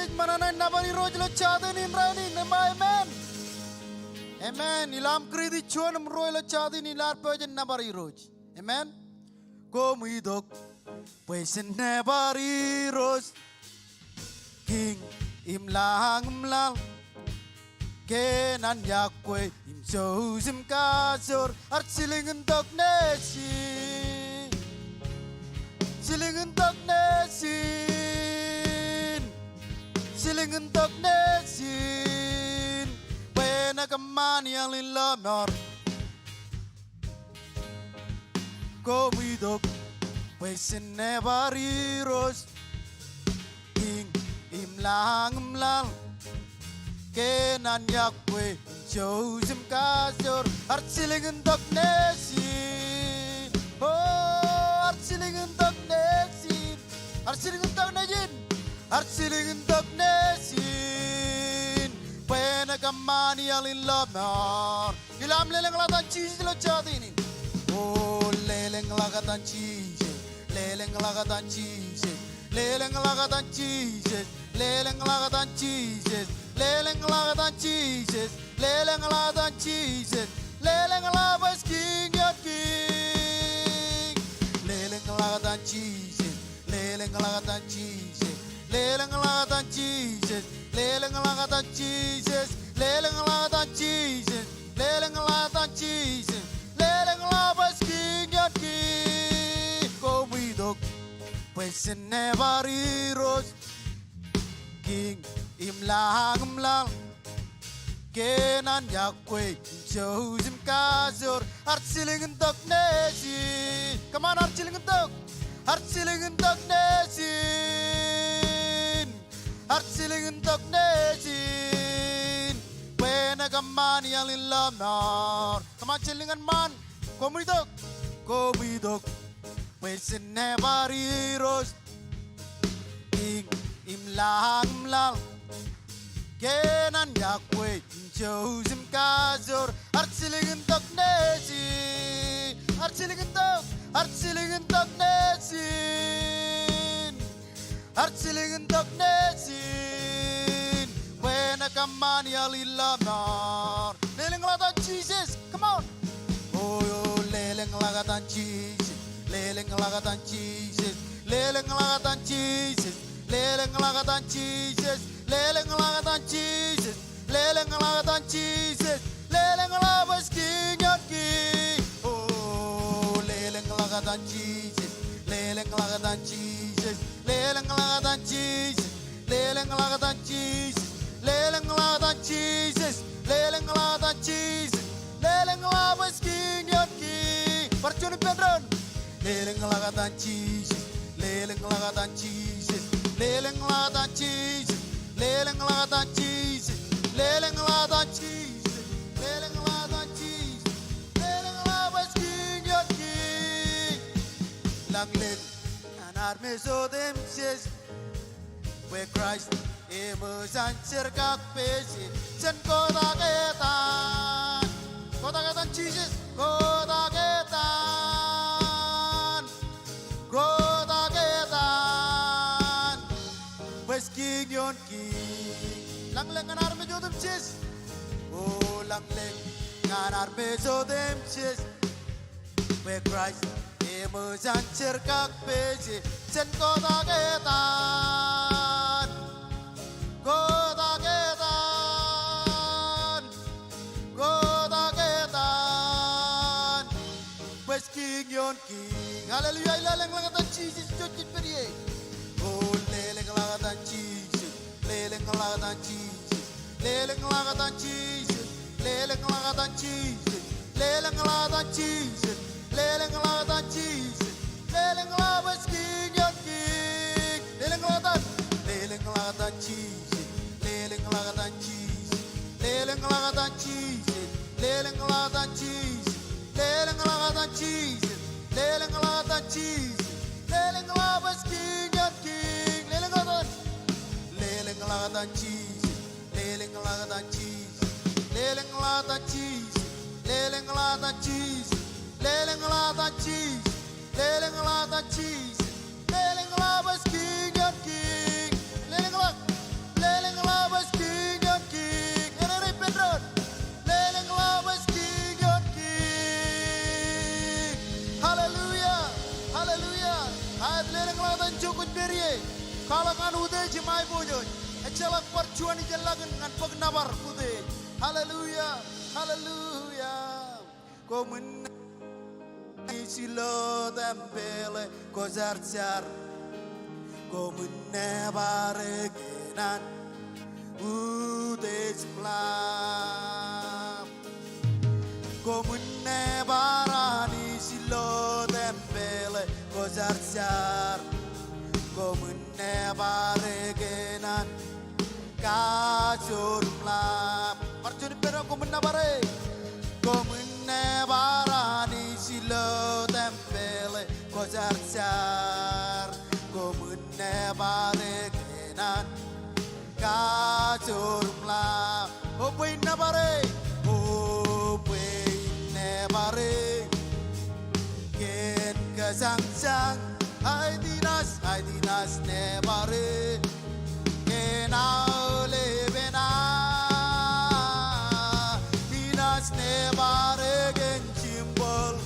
Jesus manana nabari roj lo chadin in rani nama amen. Amen. Ilam kridi chuan mroy lo chadin ilar pejen nabari roj. Amen. Ko muidok pejen nabari roj. King imlang imlang kenan yakwe im jozim kasor art silingen dog nesi silingen dog nesin silingen dog nesin pena kamani yang lilamar ko widok pesen nebari ros king imlang imlang kenan yakwe jozim kasor art silingen dog nesin oh art silingen dog nesin art silingen dog nesin art silingen dog nesin pena kamani alin lamar ilam leleng latan cheese lo chadini oh leleng lagatan cheese leleng lagatan cheese leleng lagatan cheese leleng lagatan cheese leleng lagatan cheese leleng lagatan cheese leleng labas king yat king leleng lagatan cheese leleng lagatan cheese leleng lagatan cheese leleng lagatan cheese leleng lagatan cheese leleng lagatan cheese leleng labas king yat king ko widok pesen nebari ros king imlang imlang kenan yakwe jozim kasor art silingen dog nesi come on art silingen dog nesin art silingen dog nesin pena kamani yang lilamar come on silingen man komidok pesen nebari ros king imlang imlang kenan yakwe jozim kasor art silingen dog nesin art silingen dog nesin art silingen dog nesin pena kamani alilamar leleng lagatan Jesus come on oh leleng lagatan Jesus leleng lagatan Jesus leleng lagatan Jesus leleng lagatan Jesus leleng lagatan Jesus leleng lagatan Jesus leleng labas king yat king oh leleng lagatan Jesus leleng lagatan Jesus leleng lagatan Jesus leleng lagatan Jesus leleng lagatan Jesus leleng lagatan Jesus leleng labas king yat king percuni pedron leleng lagatan Jesus leleng lagatan Jesus leleng lagatan Jesus leleng lagatan Jesus leleng lagatan Jesus leleng lagatan Jesus leleng labas king yat king langlen anar mesodem ses where Christ emersan cerkak pesi sen kota ketan Jesus kota ketan wes king yon king langleng anar mesodem ses oh langleng anar mesodem ses where Christ emersan cerkak pesi sen kota ketan wes king yon king hallelujah leleng lagatan Jesus jojit periye oh leleng lagatan Jesus leleng lagatan Jesus leleng lagatan Jesus leleng lagatan Jesus leleng lagatan Jesus leleng lagatan Jesus leleng labas king yon king leleng lagatan Jesus leleng lagatan Jesus leleng lagatan Jesus leleng lagatan Jesus leleng lagatan Jesus leleng lagatan Jesus leleng labas king yon king leleng lagatan Jesus leleng lagatan Jesus leleng lagatan Jesus leleng lagatan Jesus leleng lagatan Jesus leleng lagatan Jesus leleng labas king yon king leleng pokok berie. Kalangan ude jemai bojo. Ecelak percuan ijalagan ngan pagnabar ude. Haleluya, haleluya. Ko men silo tempele ko zarcar. Ko men baregenan ude sebelah. Ko men barani silo tempele ko zarcar. Ko men baregenan kajurlam parjuni pero ko men bare. Ko men barani silo tempele ko zarcar. Ko men baregenan kajurlam o pin bare. O pin bare ken kasang Ay dinas ne bare kenau lebena dinas ne bare gen cimbol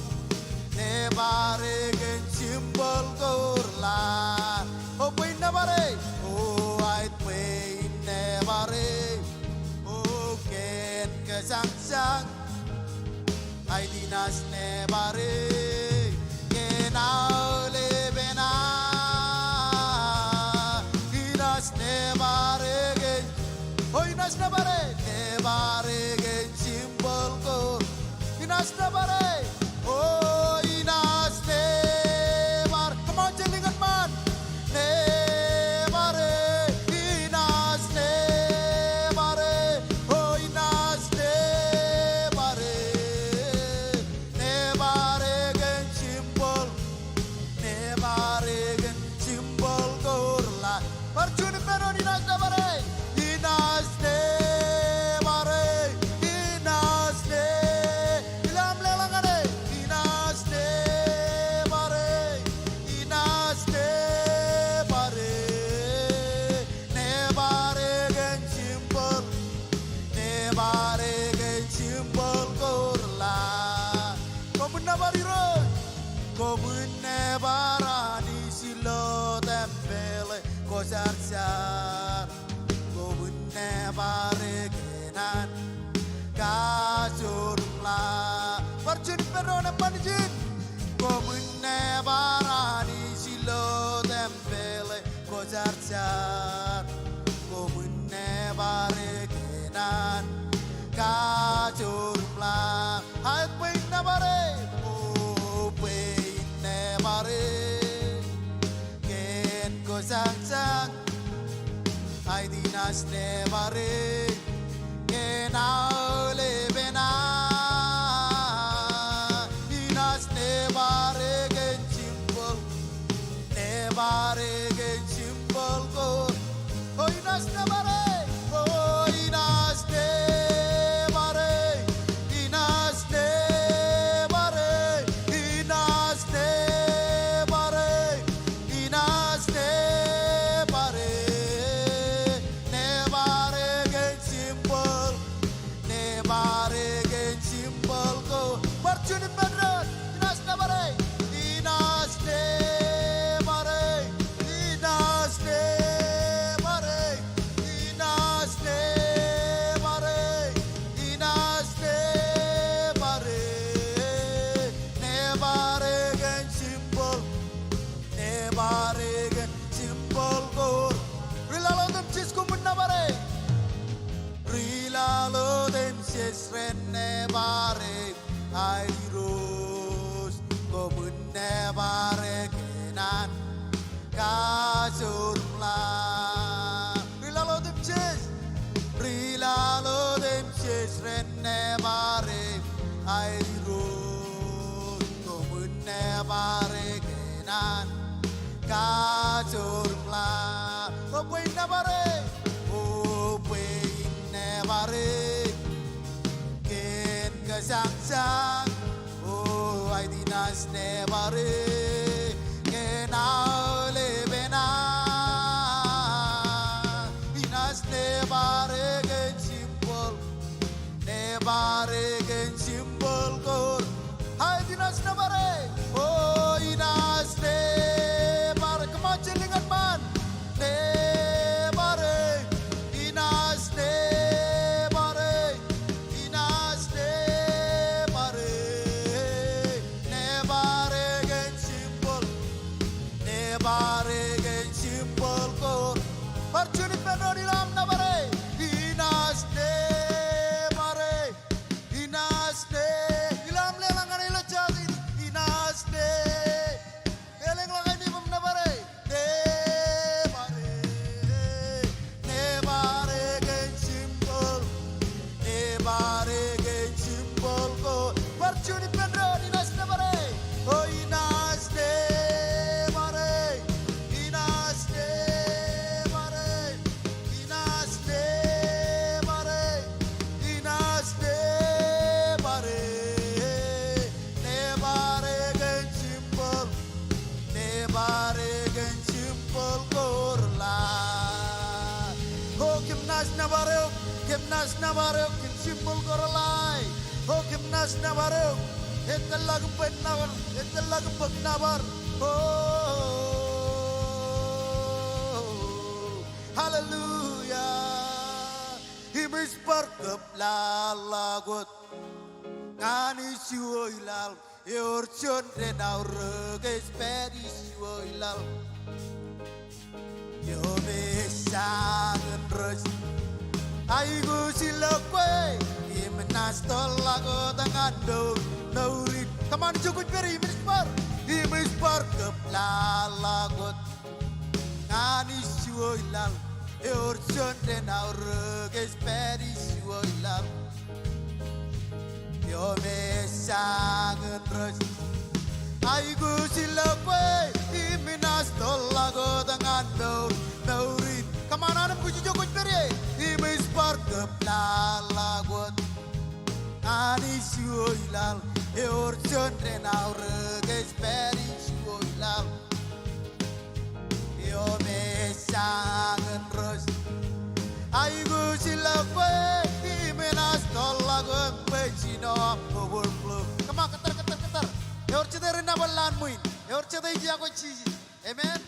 gorla o pin ne bare o ay pin ne bare o ken kesang ay dinas ne bare kenau Inas na bare gen simbol ko Inas na bare oh inas ne bar come on jelingan man ne bare inas ne bare oh inas ne bare gen simbol korla parjun pero inas na bare Inas ne bare Inas ne ilam lelangane Inas ne bare Inas ne bare gen simbol korla komunna bariro komunne barani silo tempele ko sar baregenan kajurla parjun perona panjin komunne barani silo tempele ko zarcar komunne baregenan kajurla hay pinna bare o pinne bare ken ko sang Ay dinas ne bare kenau lebena Dinas ne bare gen simbol ko Oh inas ne bare Oh inas ne bare Inas ne bare Inas ne bare Inas ne bare Parjuni bener Inas ne bare Inas ne bare Inas ne bare Inas ne bare Inas ne bare ne bare gen simbol gor Rilalo dem cis kumunna bare Rilalo dem cis renne bare Ay ros komunne bare kenan kajurla Rilalo dem ches renne bare Ay ros komunne bare kenan kajurla O puinne bare ken kesang Oh ay dinas ne bare kenau lebena Dinas ne bare gen simbol kor Hai dinas ne bare Oh inas ne bare kemajelingan Chuni Pedro, Inas Nabare. Oh, Inas Nabare. Inas Nabare. Inas Nabare. Inas Nabare. Nebare gen simple. Nebare gen simple korla. Oh, Gimnas Nabare. Gimnas Nabare. Gen simple korla. Oh, Gimnas Nabare. Italag Benavar, Italag Bagnavar. Oh, hallelujah. Himis perkep lalagot. Ngani siwoilal. Yorchon renaur gesperi siwoilal. Yo besangen res. Aigu silakwe. Himenas tolago tangando. Naurit, kaman cukup beri imis par keplalagot, ngani siwoilal, eorson den aure gesperi siwoilal, yo mesangen res, aigu silakwe, iminas tolago tangando, naurit, kaman anam kuci cukup beri, imis par keplalagot, ngani siwoilal. Your children are gesperi siwoilal. Yo me sangen ros. Aigu silakwe imenas tolago pecino overflow. Kama ketar. Your children nabalan muin. Your children jago chizi. Amen.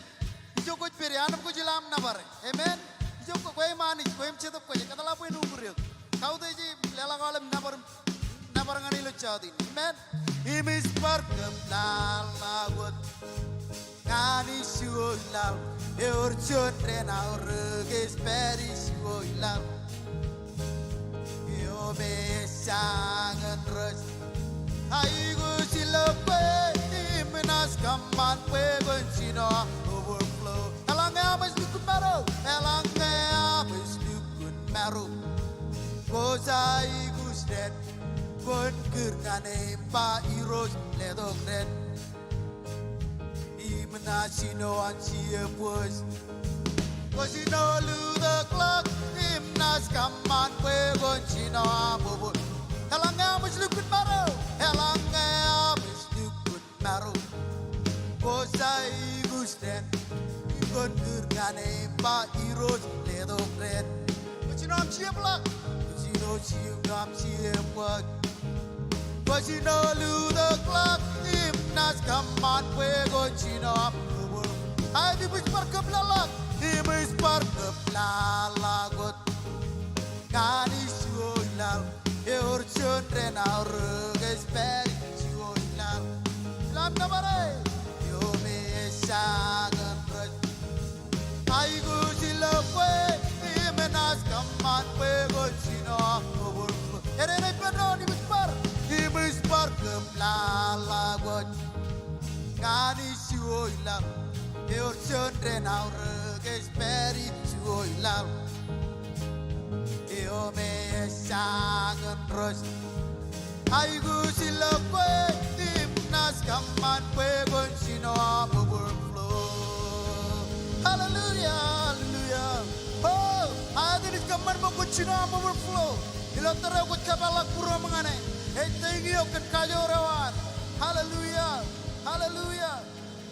Ijo kuch peri anam kuch lam nabare. Amen. Ijo ko koi mani koi mchetop koi katala poi nuburyo. Kau tu ji lela kalem nabar. Nabarangani lo chadin, amen. Imis parkem lalagot, ngani siwoilal, eorchon renaur gesperi siwoilal, yo besangen res, aigu silakwe, iminas kaman pegon sino overflow. Elangnya abis dukun baru, elangnya abis dukun baru, kosa igus den. Kon kirkane pa iros ledokren Imnasino ansie pues Kosino lu the clock Imnas kaman kwe gonchino abubu Helanga mas lukun maro Helanga mas lukun maro Kosai gusten Kon kirkane pa iros ledokren Kosino amsie plak Kosino amsie plak Kosino lu the clock, imnas kaman pego chino apubur. Ay di bis par keplalak, di bis par keplalagot. Ngani siwoilal, eur chondren aur gesperi siwoilal. Lam nabare, yo me sangen res. Aigu silakwe, imnas kaman pego chino apubur. Erene pedo di bis par. Imis par keplalagot, ngani siwoilal, eur chondren aure gesperi siwoilal, eo me sangen ros, aigu silakwe, imnas kaman pegon sino overflow. Hallelujah, hallelujah. Oh, adinis kaman mo kuchino overflow. Ilotero kuchapalak puro mangane. Thank you kan kayo rawan. Hallelujah. Hallelujah.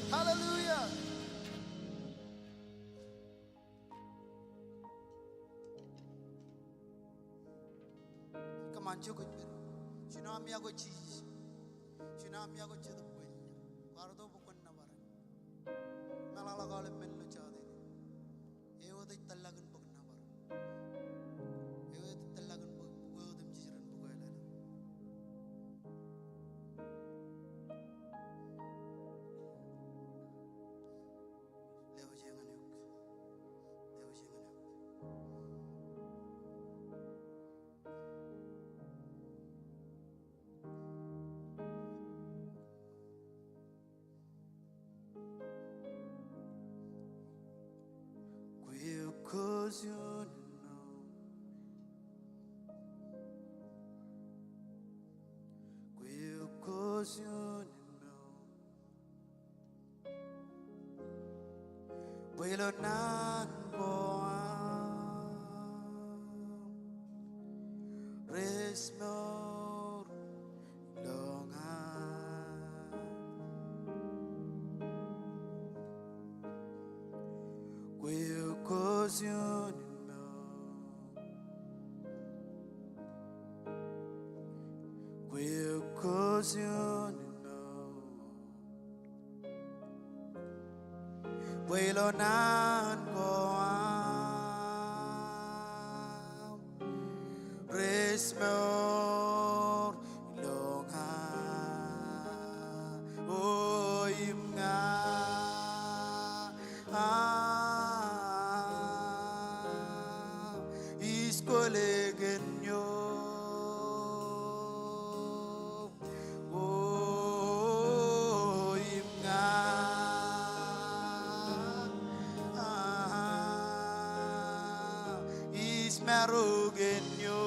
Hallelujah. Come on, cukup. Tsunami aku cheese. Tsunami aku cedo pun. Kardo bukan nabar. Malala kalau melu cahde. Ewo dek talagan bukan nabar. Ewo dek talagan bukan dem jiran bukan lala. Lewo jangan yuk. Lewo jangan yuk. Cause you know Wilo nan goam resmor longan Will cause you Will cause you Wilo nan goam resmor longan oh imnga iskolegenyo oh imnga ismarogenyo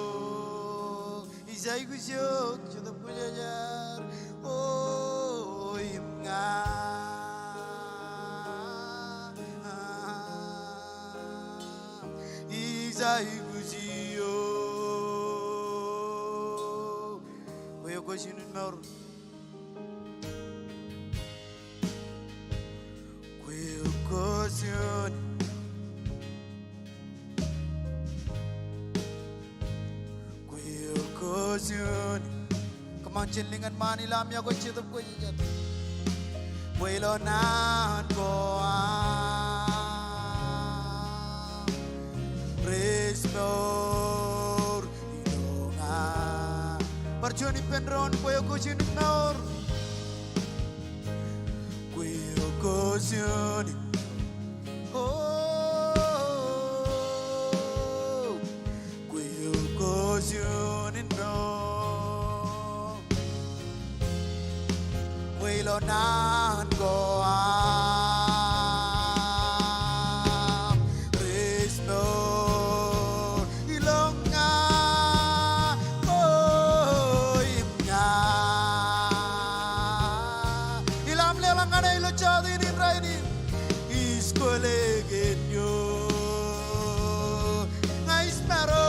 isay gusyok chudap kujajar oh imnga isay gusyo Kuya kusinun maur Kuya kusin Kuya kusin Kemancinlingan manilam ya ko chitup ko yat Wilo nan goam Resmor ilongan Parjoni penron kuya kusin maur Kuya kusin oh Kuya kusin no Wilo nan goam Resmor ilongan oh imnga ilam lelangan ilo chadin inraini iskolegenyo ngais maro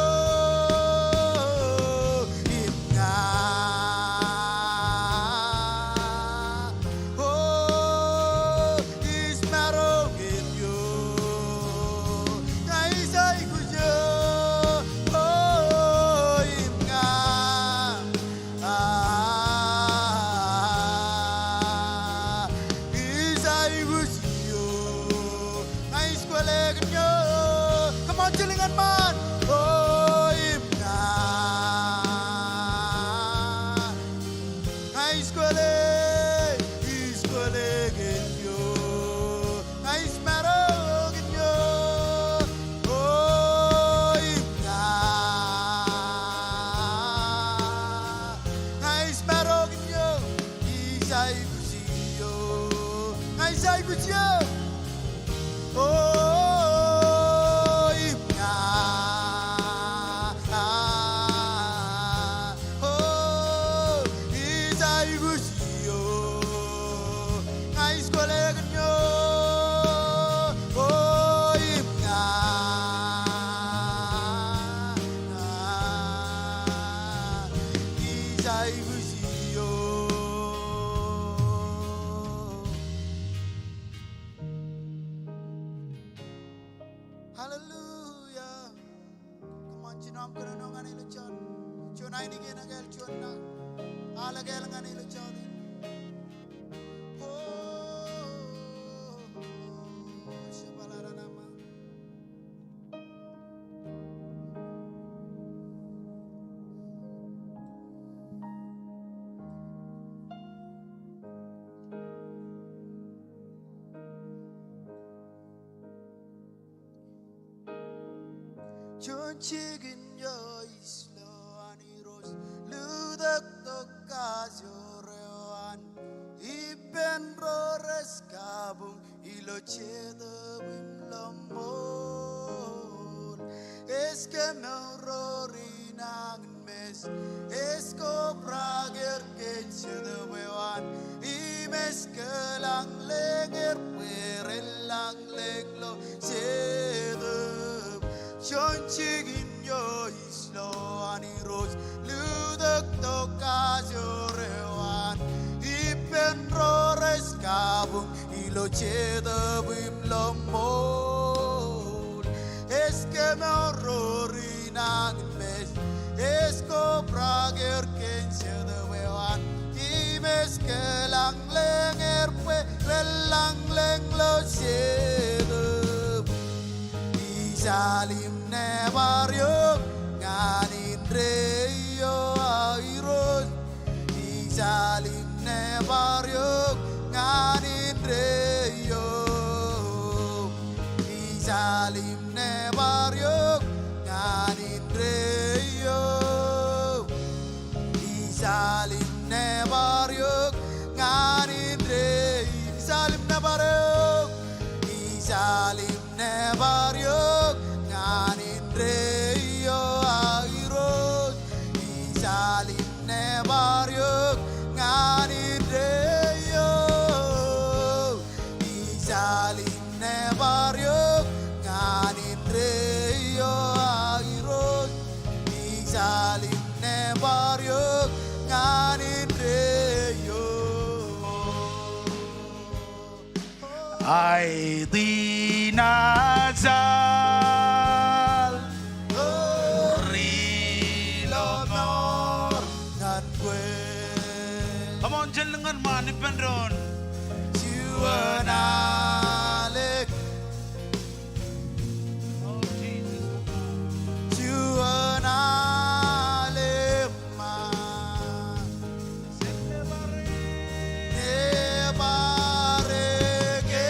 imnga oh ismarogenyo ngais ay kujo oh imnga isay gusyo ngais kolegenyo kemancinlingan man oh imnga ngais iskolegenyo ngais marogenyo oh imnga ngais marogenyo isay gusyo ngais ay gusyo oh imnga oh isay gusyo ngais kolegenyo oh imnga isay gusyo Hallelujah. Kemancinam kenongan ilo chon. Chon ay ni kena gel chon na. Ala gel ngan ilo chon. Oh, shabalara nama. Chon chicken yo islo aniros ludak tokasyo rewan iben rores kabung ilo chedo bim lomol eske meurori nangen mes esko prager ke chedo lang leng lo sedem chon chigin yo islo ani rose ludak to kajorewan ipen rores kabung ilo chedebim lomol eskemorori nang mes esko prager ken sedewan imes kelang lenger pe relang leng lo sedem isalim ne baryo nganin reyo airos isalim ne baryo nganin reyo isalim ne baryo nganin reyo isalim ne baryo nganin reyo isalim ne baryo isalim ne baryo nganin reyo airos isalim ne baryo nganin reyo isalim ne baryo nganin reyo airos isalim ne baryo nganin reyo Ay dinazal Rilonor ngan kwe Come on, jalangan manipin ron Juanalik Oh Jesus Juanalik ma Nebarege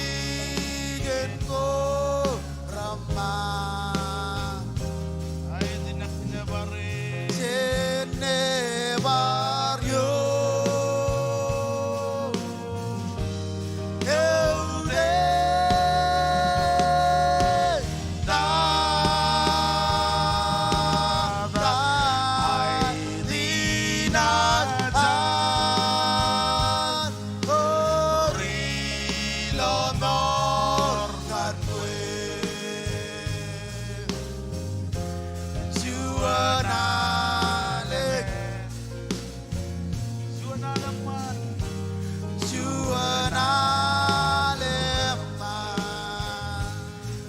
Nainigen ko Rama Ay dinaknabari Sene baryo Eude Ay dinatan Orilonor ngan kwe Juanalik Suana naman Juanalik man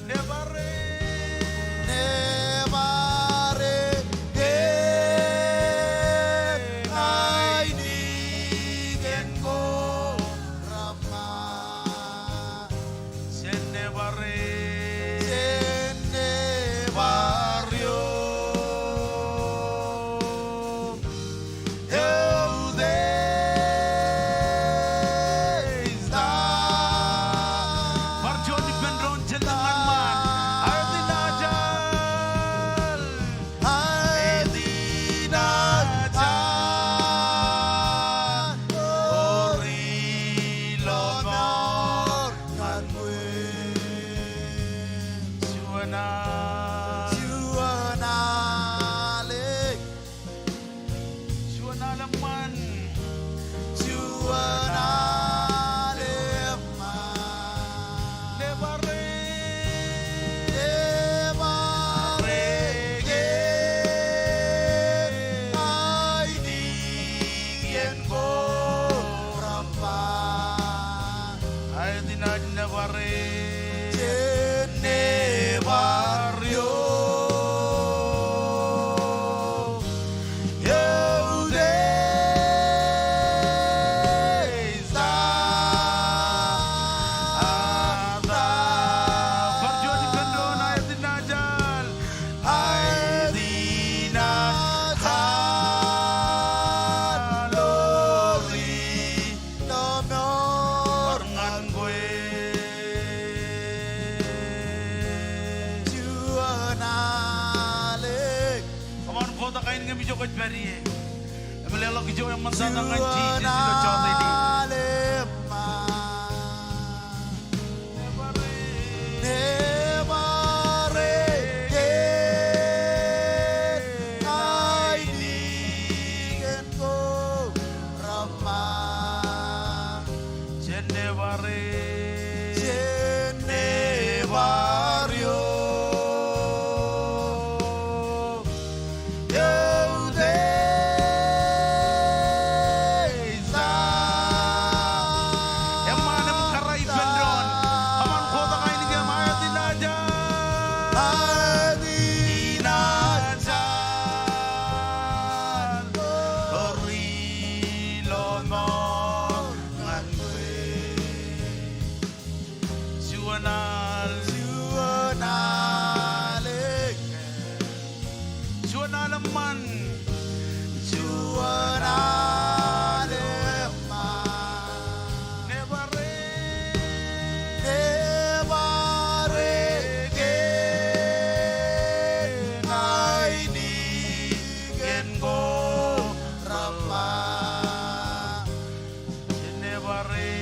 Nebari Nebarege Nainigen ko Rama Senebari Sene baryo Eude Marjo di penron jalangan man Ay dinazal Dinatan Orilonor ngan kwe Suana Juanalik Suana naman Juanalik man Nebari Nebarege Nainigen ko Rama Ay dinadnabari Sene baryo Eude Marjo di penron ay dinazal Ay dinatan Lori Nomor Ngan kwe Juanalik Come on, kota kain nga medyo ko't bari eh. Malala ko yung mantanang ang Jesus sila chote di. Juanalik man Nebarege Nainigen ko Rama Tuhan. Juan alemán. Nebare que naini gengo rama. Jene barrio.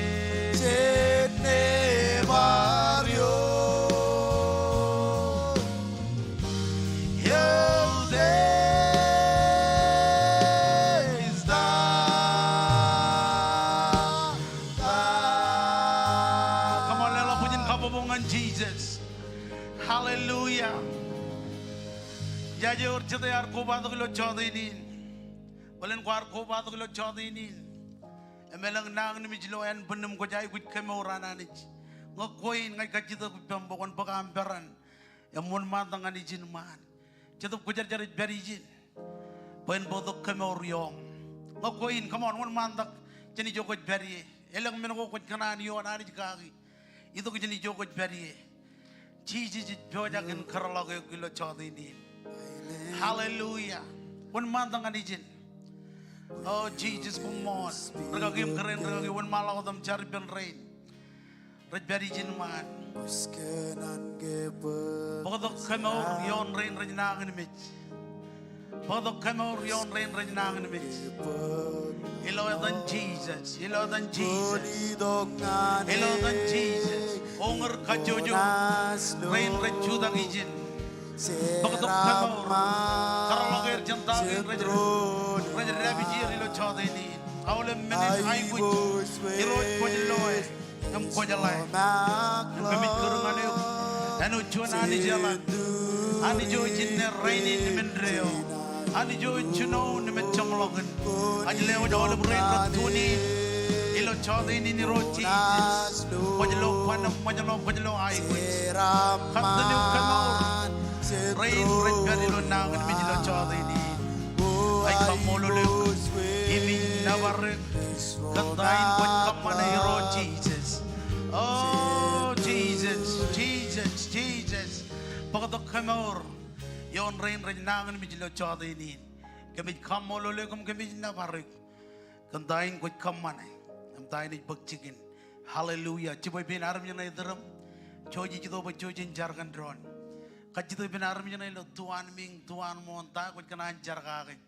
Jesus. Hallelujah. Jaje urchate yar ko baat ko chodinin. Balen kwar ko baat ko chodinin. Emelang nang ni mijlo en benum ko jai gut kemorana ni. Ngokoin ngai kajito ko pembokon pakamperan. Emun matang ani jin man. Jatuh ko jar jarit berijin. Pen bodok kemoriong. Ngokoin come on one mantak jeni jokot beri. Elang menoko ko kanani yo anani kagi. Itu ko jeni jokot beri. Jesus jojakin karalaga kilo chodini. Hallelujah. One mantang anijin. Oh Jesus come on. Regagim keren regagi one malau dam cari ben rain. Rejberi jin man. Pokok kemau yon rain rejnang nimit. Pokok kemau yon rain rejnang nimit. Ilo dan Jesus. Ilo dan Jesus. Ilo dan Jesus. Onger kajojo. Rain rejudang izin. Pokok kemau. Karalaga jenta rejr. Rejr rabijir ilo chodini. Awle menin aiwit. Iroj kojeloy. Am kojalai. Kami kurungan yuk. Anu cuan ani jalan. Ani jo jinne rain in mendreo. Ani jo chuno ni mencamlogan. Ani lewa jawab rain ratuni. Ilo chodini ni roti. Kojelo panam kojelo aiwit. Katanu kamau. Rain ilo nangan mijilo chodini. Ay kamololuk. Imi nabarek. Kantain buat kamana hero Jesus. Oh Jesus, Jesus, Jesus. Pagkatok kamor. Yon rain nangan mijilo chodini. Kami kamololuk kami nabarek. Kantain buat kamana. Kantain ipagchikin. Hallelujah. Ciboy binaram niya na idaram. Choji jito ba chojin jargan dron. Kajito binaram niya na ilo tuan ming tuan mo ta kuat kanan jargakin.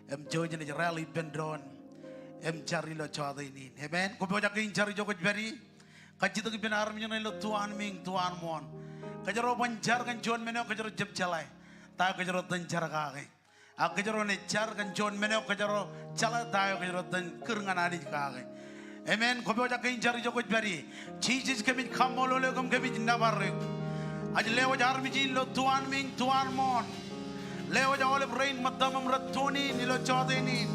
Em choji na rally bendron. Em cari lo chodini. Amen. Ko boja kin cari jokot beri. Kajito ki binaram niya na ilo tuan ming tuan mo. Kajaro banjar kan jon meneo kajaro jeb jalai. Ta kajaro tan jargakin. A kajaro ne jar kan jon meneo kajaro chala ta kajaro tan kurngan ani kakin. Amen. Ko boja kin cari jokot beri. Jesus kami kamolole kami nabarek. Aj lewa jar mijin lo tuan ming tuan mon. Lewa jar oleh rain matamam ratuni nilo chodini.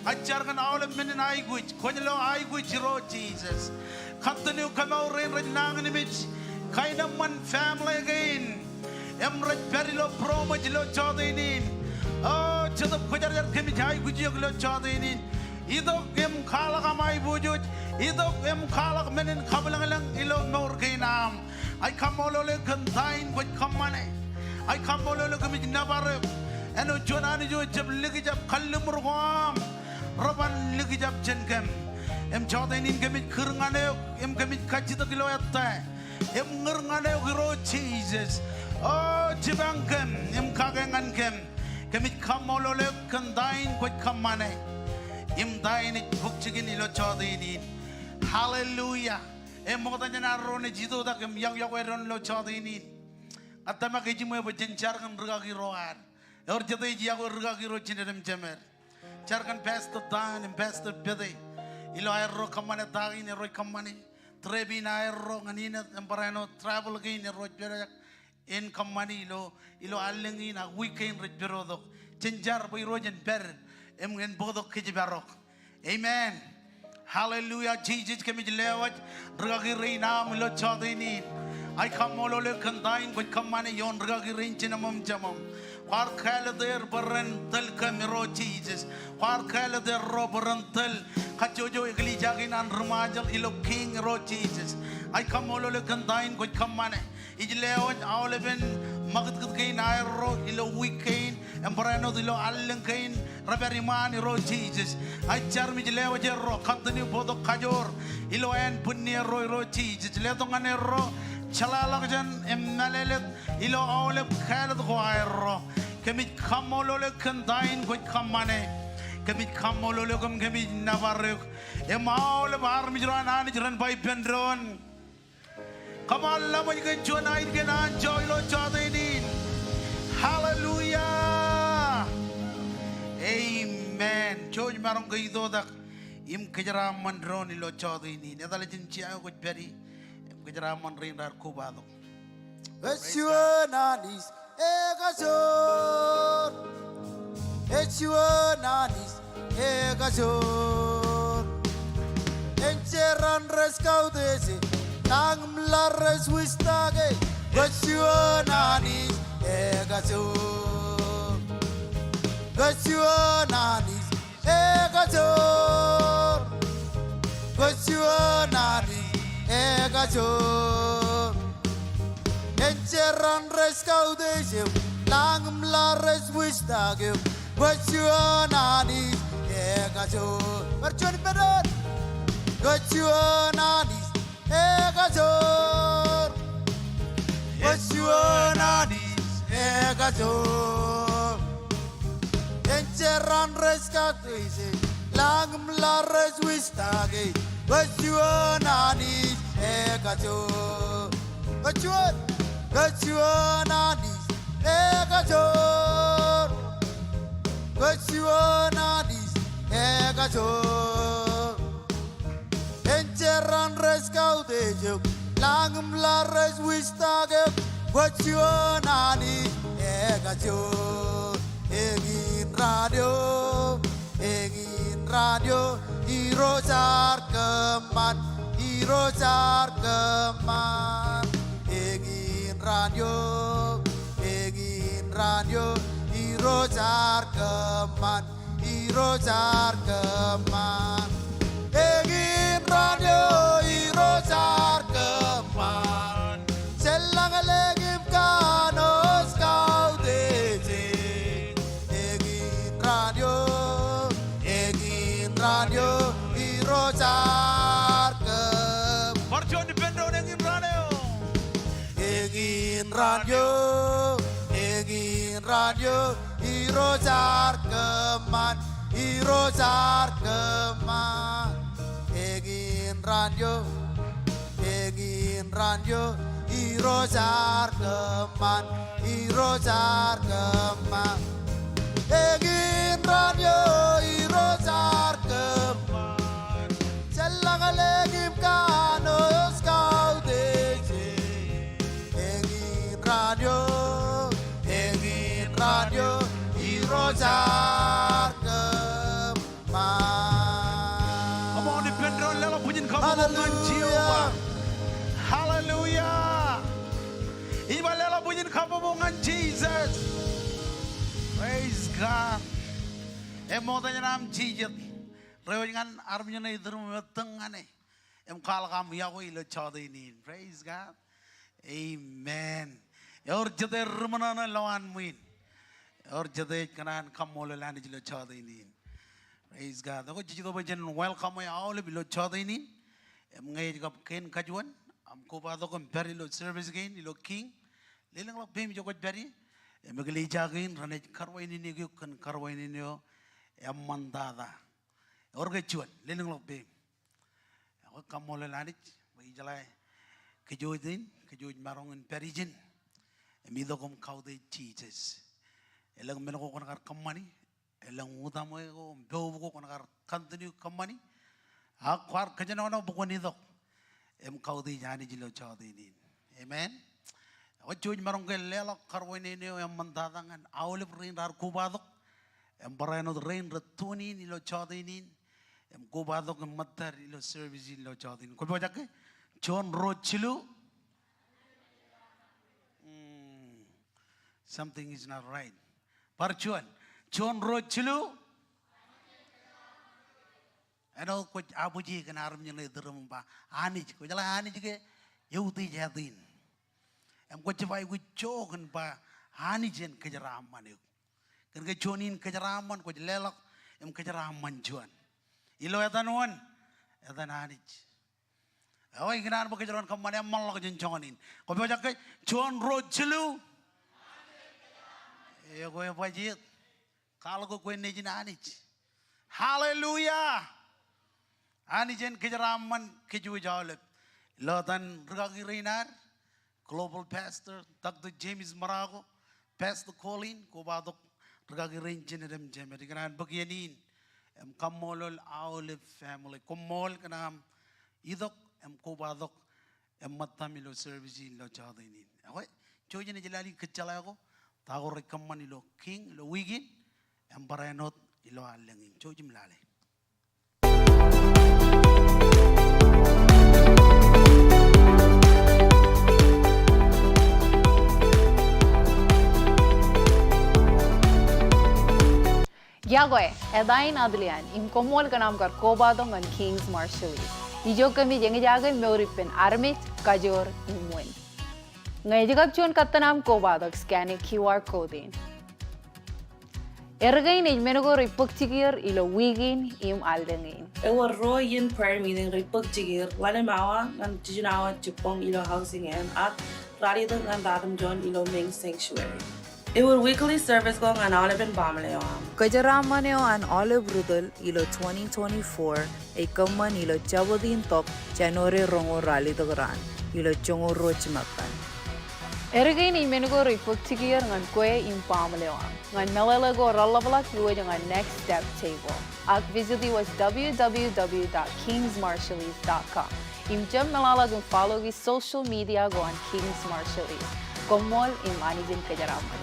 Ajar kan oleh menen aiguich. Konyelo aiguich ro Jesus. Katanu kamau rain nangan image. Kaina man family again. Emrat perilo promo jilo chodini. Oh chadap kujar jar kami aiguich lo chodini. Idok em khala kamai bujut. Idok em khala menen kabelang ilo maur kainam. I come all over contain what come money. I come all over kami nabarep. Eno jonani jo jab ligi jab kalumurwam. Roban ligi jab jenkem. Em chodenin kami kurngane em kami kachita kilo yatta. Em ngurngane giro Jesus. Oh jibangkem em kagengan kem. Kami come all over contain what come money. Em dain it bukchigin ilo chodenin. Hallelujah. Mo tanya naro ne jitu tak yang eron lo chodini. Atama keji mo berjencar kan regagi rohan. Or jatuh iji aku regagi ro cindem cemer. Carkan pastor tan, pastor bede. Ilo air ro kamane tagi ne ro kamane. Trebi na air ro nganina emparano travel again ne ro berak. In kamane ilo alengi na weekend ro berodok. Cenjar boy rojen ber. Ngen bodok keji barok. Amen. Hallelujah. Jesus kami jelewat regagi reina milo chodini. I come all over contain but come money yon regagi rein cinamam jamam. War kala der berentel kamero Jesus. War kala der ro berentel kajojo igli jagin an remajal ilo king ro Jesus. I come all over contain but come money. Ijlewat all even magad kain air ro ilo weekend Emperano dilo allen kain raberimani ro Jesus. Ajar mi lewa jerro kantani bodo kajor. Ilo en punni ro Jesus. Letongane ro chalalak jan emnalelet ilo olep khaled khoairo. Kemit kamolole kandain goit kamane. Kemit kamolole kemit navaruk. Emaole bar mi jiran bai pendron. Kamalla mo yung jonain kenan joy lo chadinin. Hallelujah. Amen. Joy marong kayo dak im kejaraman ron ilo chadinin. Nadala jinchiya ko beri im kejaraman rin dar kubado. Echuananis egazor. Echuananis egazor. Encerran rescaudese. Nang mlares wistage, Gachuananis egazor. Gachuananis egazor. Gachuananis egazor. Encerran rescaudese, nang mlares wistage, Gachuananis egazor. Berjuan berat, Gachuananis egazor. Gachuananis egazor. Encerran rescatese, langem lares wistage. Gachuananis egazor. Gachuananis egazor. Gachuananis egazor. Encerran rescaudese, langem lares wistage, Gachuananis egazor. Engin radio, irosar keman, irosar keman. Engin radio, irosar keman, irosar keman. Engin radio irosar keman. Selang legim kanos kau dece. Engin radio irosar keman. Perjuan dipendo engin radio. Engin radio irosar keman, irosar keman. Engin radio irosar keman, irosar keman. Engin radio irosar keman. Selang legim kanos kau dece. Engin radio irosar keman. Come on dipendo lelo punyin kabungan jiwa. Hallelujah. Iba lelo punyin kabungan Jesus. Praise God. Emo tanya nam Jesus. Rewangan arminya na idru metengane. Em kal kam yawo ilo chadinin. Praise God. Amen. Yor jade rumana lawan muin. Yor jade kanan kamole lani jilo chadinin. Praise God. Ako jiji to bajan welcome ya all bilo chadinin. Em ngay kap ken kajuan. Am ko ba to kom beri lo service gain ilo king. Lelang lo bem jokot beri. Em gali jagin rane karwai ni niyo kan karwai ni niyo. Em mandada. Orga chuan lelang lo bem. Ako kamole lani bay jalai kejoidin kejoid marongan perijin. Em ido kom kaude Jesus. Elang menoko kon kar kamani. Elang utamo ko beu ko kon kar continue kamani. Akwar kajana bukon idok. Em kaude jani jilo chaudinin. Amen. Wajuj marong ke lelok karwini niyo yang mendatangan awalip rin rar kubadok. Em barano rin retuni nilo chaudinin. Em kubadok em matar ilo service ilo chaudinin. Kau baca ke John Rochilu. Something is not right. Parcuan John Rochilu. Ano ko abuji kan aram niya na daram ba anij ko jala anij ke yauti jadin. Em ko cevai ko jogan ba anijen kejaram maniu. Kan kejonin kejaraman ko jelelak em kejaraman juan. Ilo etanuan etananich. Awai ginan ba kejaran kamane amal ko jenconganin. Ko ba jak John road jelu. Ya ko ya pajit. Kalau ko kwen nejinanich. Hallelujah. Ani jen kejaraman keju jawlep. Lotan regagi reinar. Global Pastor Dr. James Marago, Pastor Colin, ko badok regagi renjen dem jeme. Dikanan bagianin em kamolol Olive family. Komol kanam idok em ko badok em matamilo service lo chadinin. Awai chojene jelali kecala ko. Tago rekaman ilo king ilo wigin em parenot ilo alengin. Chojim lale. Yagoy, edain adlian, imkomol kanam kar kobadong an Kings Marshallese. Ijo kami jengi jagan meuripin armit kajor imwen. Ngay jagab chun katanam kobadog scanning QR code. Ergain ijmenugo ripok chigir ilo wigin im aldengin. Ewa ro yin prayer meeting ripok jigir wale mawa ngan tijunawa jupong ilo housing at rarito ngan datum John ilo Ming Sanctuary. It would weekly service go ngan Olive and Bamaleo. Kajaramaneo an Olive Rudel ilo 2024 ikaman ilo Chabodin Top January Rongo Rally Dogran ilo Chongo Rochmakan. Ergain ijmenugo ripok chigir ngan kwe im pamaleo. Ngan melalago ralabalak yuwa ngan next step table. Ak visiti was www.kingsmarshallese.com. Im jam melalago follow gi social media go on Kings Marshallese. Komol im anijin kajaraman.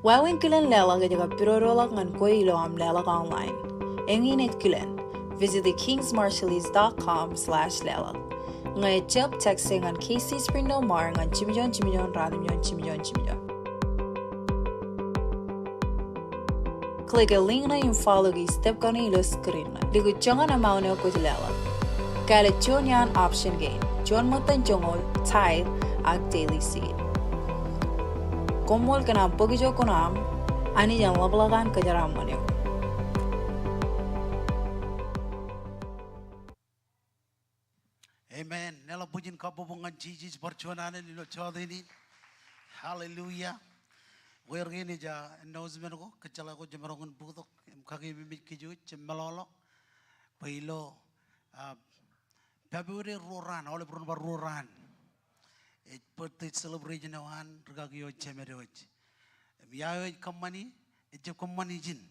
Wawin kilen lela ga jaga pirorolak ngan kwe ilo am lela online. Engin et kilen. Visit kingsmarshallese.com/lela. Ngay chep texting ngan KC Spring No Mar ngan chimijon radimyon chimijon. Click a link na yung follow gi step ka na ilo screen na. Ligo chonga na mauneo ko lela. Kaya chon yan option gain. Chon mo tan chongol, tithe, ag daily seed. Komol kana pogijo konam ani yang lablagan kajaram manyo. Amen. Nela pujin kabubungan Jesus perjuangan lilo chodini. Hallelujah. Wergini ja announcement ko kecala ko jamarongan butok kaki mimit kiju cemelolo pailo February roran oleh berubah roran. Birthday celebration awan regagio cemeroj. Miayo company ejep company jin.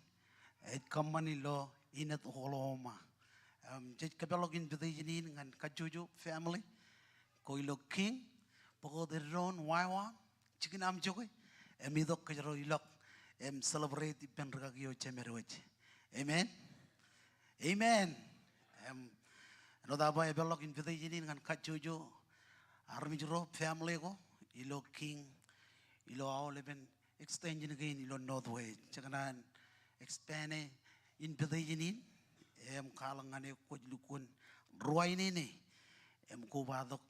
Company lo inat holoma. Jadi kebelogin birthday jinin ngan kajuju family. Koilo king pokok deron wawa chicken am jokoy. Idok kajaro ilok celebrate ipen regagio cemeroj. Amen. Amen. No daba ebelogin birthday jinin ngan kajuju. Army jero family ko ilo king ilo Olive extension again ilo northwest cakanan expand in pedajinin kalangane ko lukun ruai ni ko badok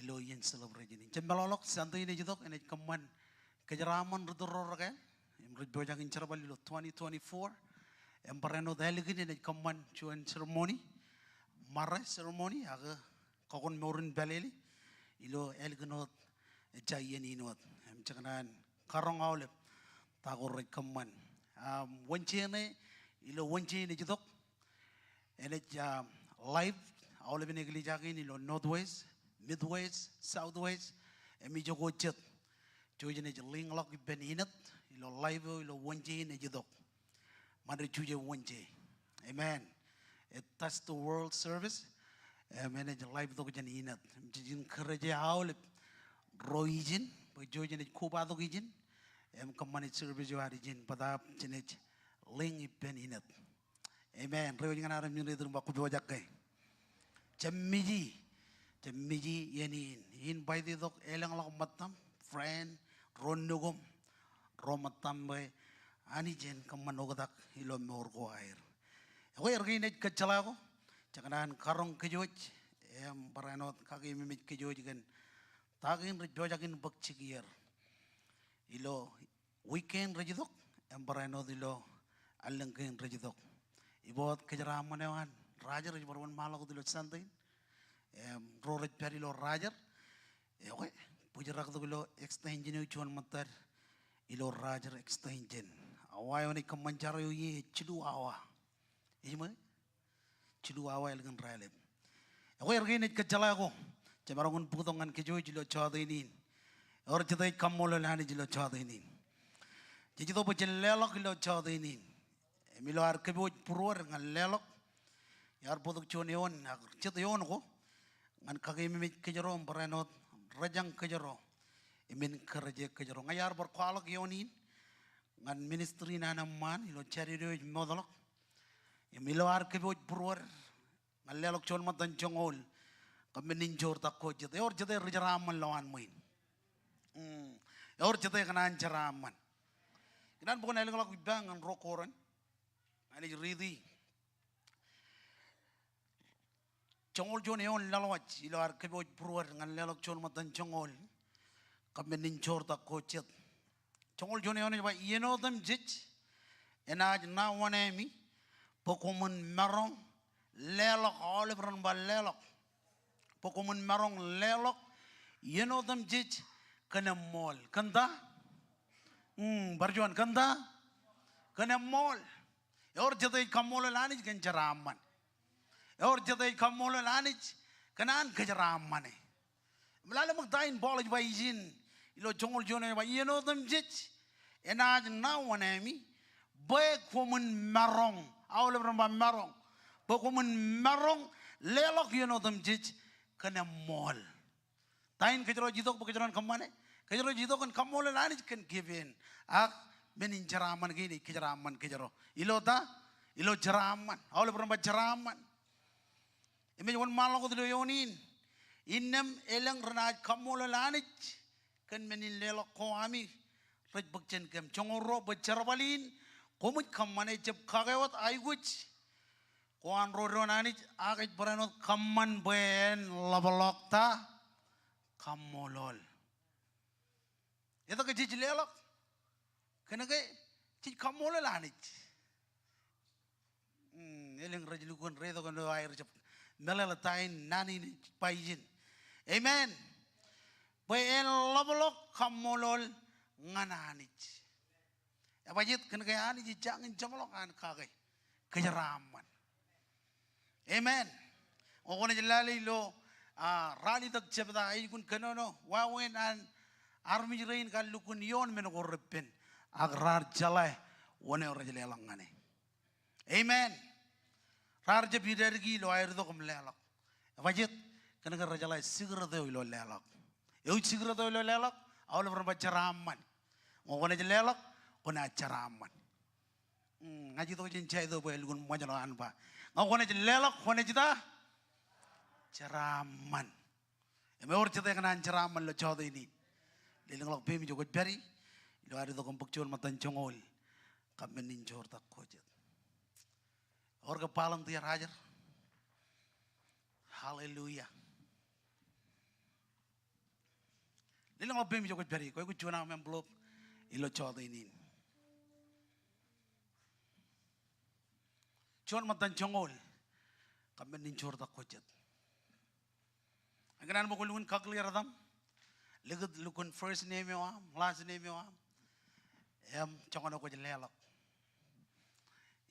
ilo yen celebrate ini cembalolok santai ini jodok ene kaman kejaraman rudoror ka rudbojang in cerbal ilo 2024 pareno daligin ene kaman chuan ceremony mara ceremony aga kokon morin baleli ilo elgnot jayen inot cakanan karong Olive tagor rekaman wancene ilo wancene jodok ene live Olive negli jagin ilo northwest midwest southwest emi jogo chet jojene ling lock ben inat ilo live ilo wancene jodok madre chuje wance amen it touch the world service manage live dog jan inat jin kerja Olive roijin jojene kuba dog ijin kamani service jo hari jin pada jenej ling ben inat amen rewin ngana nyune dur mbak kudo jakke Cemiji yenin in by the dog elang lak matam friend rondogom romatam bay ani jen kamanogadak ilo morgo air ko ergine kecala ko cakanan karong kejoj paranot kaki mimit kejoj kan tagin rejojakin bakcigier ilo weekend rejidok em barano dilo alang ken rejidok ibot kejaraman ewan rajar barwan malak dilo santain em roret peri lo rajar oke pujarak dilo extension chuan matar ilo rajar extension awai oni kamanjaro ye chidu awa ijma chidu awa elgan ralem oke ergin kecala ko cebarangun putongan kejoy jilo chadinin or jadai kamolo lani jilo chadinin jadi to bocel lelok jilo chadinin milo ar kebo puror ngal lelok yar putok chonion chet yon ko ngan kage mimit kejero baranot rajang kejero imin kerje kejero ngayar ber kwalok yonin ngan ministry na naman ilo chari do modalok milo ar kebo puror ngal lelok chon matan chongol kami ninjor takko jete or jete rejaraman lawan main or jete kanan jaraman kinan bukan elang lagu bangan rokoran ani ridi chongol jon eon lalawat ilo ar kebo pruar ngan lelok chon matan chongol kami ninjor takko jet chongol jon eon ba yeno them jich enaj na wanemi pokomun marong lelok olebron ba lelok pokomun marong lelok yeno them jich kana mol kanda barjuan kanda kana mol or jadai kamol lani kan jaraman or jadai kamol lani kanan kajaraman melala magdain bolaj baijin ilo jongol jone ba yeno them jich enaj na wanemi baik pokomun marong olebron ba marong pokomun marong lelok yeno them jich kana mol tain kejero jidok kejeron kamane kejero jidok kan kamol lani kan given ak benin jaraman gini kejeraman kejero ilo ta ilo jaraman awal beramba jaraman ime wan malok do yonin innem elang renaj kamol lani kan menin lelok ko ami raj bakchen kem chongoro bejarbalin komut kamane jeb kagewat aiguch kuan rodonani agak beranot kaman ben labalok ta kamolol itu ke cicil lelok kena ke cicil kamolol anit eleng rajulukun redo kan air cep melelatain nani paijin amen ben labalok kamolol ngananit apa jit kena ke anit jangan jamlok an kagai kejeraman amen okone jelali lo rali tak jebda ay kun kanono wawen an army rain kal lukun yon men ko repen agrar jalai wone ora jele langane amen rar je bidergi lo air do kum lelak wajit kana gar jalai sigra do lo lelak eu sigra do lo lelak awal berba jaraman okone jelelak kona jaraman ngaji to jincai do bel gun majalo anba ngokone jelelak kone jita jaraman eme or jita kana jaraman lo chodo ini leleng lok pemi jogot beri lo ari to kompok chon matan chongol kamen ninjor tak kojet or ke palam tiar hajar haleluya leleng lok pemi jogot beri ko ku chona mem blok ilo chodo ini chon matan chongol kamen ninjor tak kojet aganan mo kulun kaklir adam legad lukun first name yo last name yo em chongono ko jelelok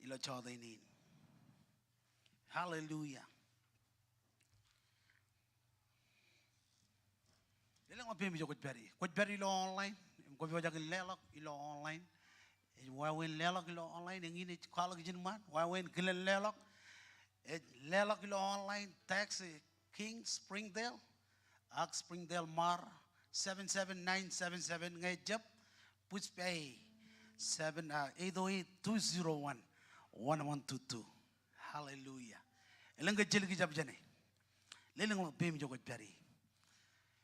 ilo chodo ini hallelujah leleng mo pemi jogot beri lo online ko bi wajak lelok ilo online wawen lelok ilo online yang ini kalau jinman wawen gelen lelok lelok ilo online taxi King Springdale ak Springdale Mar 77977 ngejap puspay 808-201-1122 hallelujah eleng gejel gijab jane leleng lo pemi jogot beri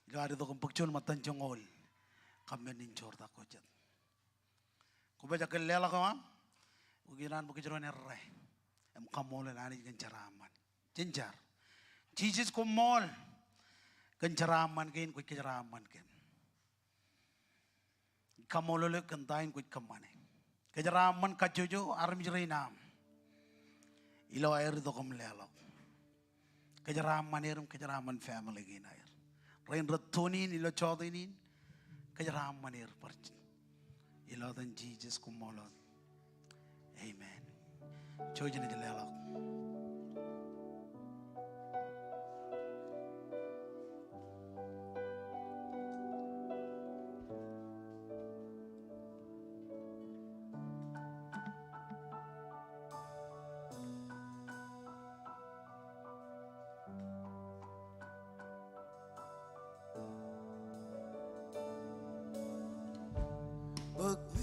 ilo ari do kompok chon matan chongol kamen ninjor ta kojat ko baja ke lela ko am ugiran bu kejron erre em kamol ani gencaraman jenjar Jesus ko mol gencaraman kain ko kejaraman ken kamolole kentain ko kamane Kejaraman kajojo aram jerinam. Ilo air itu kamlelok. Kejaraman erum kejaraman family gina air. Rain retonin ilo chodinin. Kejaraman air percin. Ilo dan Jesus kumolot. Amen. Chojan aja lelok.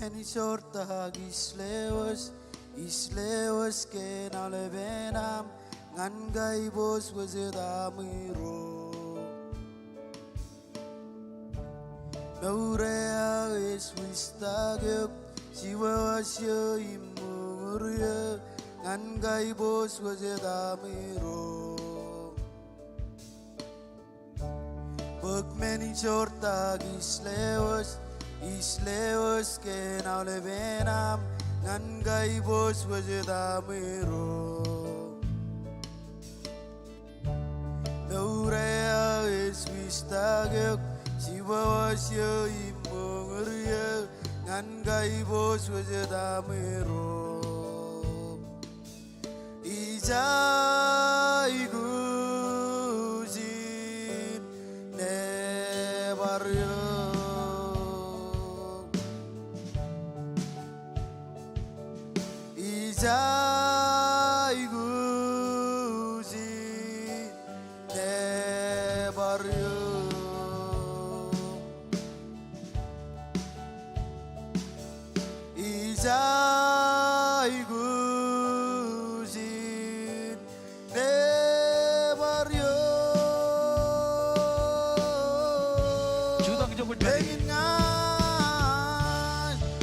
Many sorta islewas ke nalebenam ngan gai bos wazedamiro Naurea es wistagek siwa wasyo imurya ngan gai bos wazedamiro Many sorta islewas ke nalebenam ngan gai bos wazedamiro Naurea es wistagek siwa wasyo imurya ngan gai bos wazedamiro Ijai guzin ne baryo Ijai guzin ne baryo Ijai guzin ne baryo Juta kejauh dari.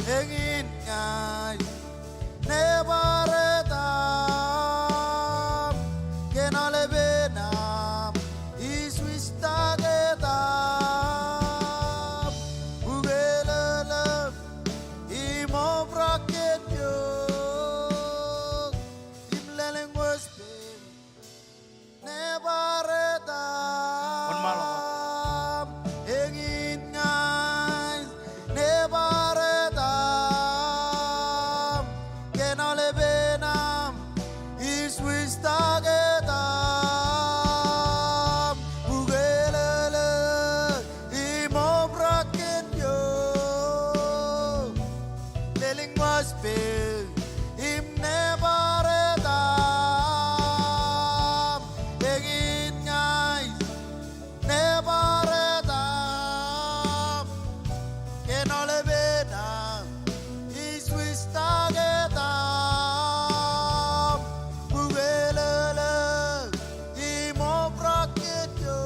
Engin ngai nebaretam kenalebenam iswistagetam ugelelem imobraketyo imleleng waspem nebaretam engin ngai nebaretam kenalebenam iswistagetam ugelele imobraketyo leling waspel imnebaretam engin ngai nebaretam kenalebenam iswistagetam ugelele imobraketyo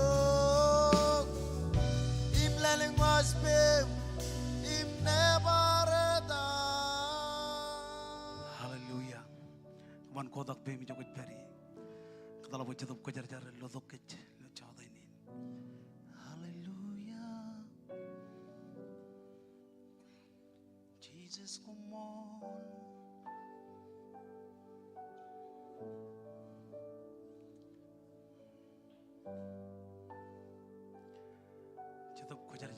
imleleng waspem imnebaretam Haleluya. Kaman kodak be mi jogot peri. Katala bo chetup ko jar lodok kech lo chada ini. Haleluya. Jesus come on. Chetup ko jar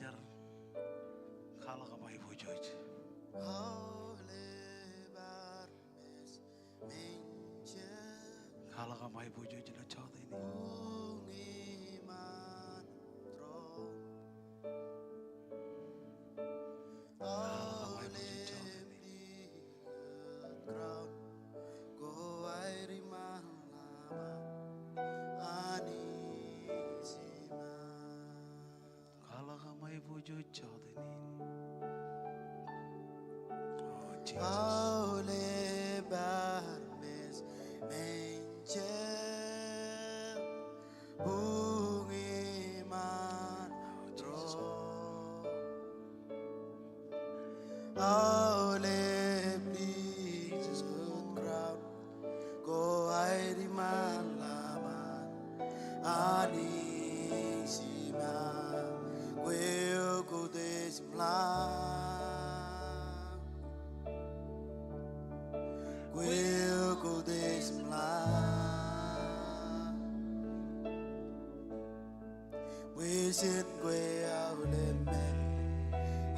khala kamai bojoj. Barmes menje Khala kamai bojoj lo chada ini. ungiman tro Khala kamai bojoj chada ini. ground go airi malama anisima Khala kamai bojoj chada ini. Oh Jesus. Aule barmes menje ungiman tro Aule please good ground go airi malaman anisima Kweo ko desimlang Wesin kwe aule men.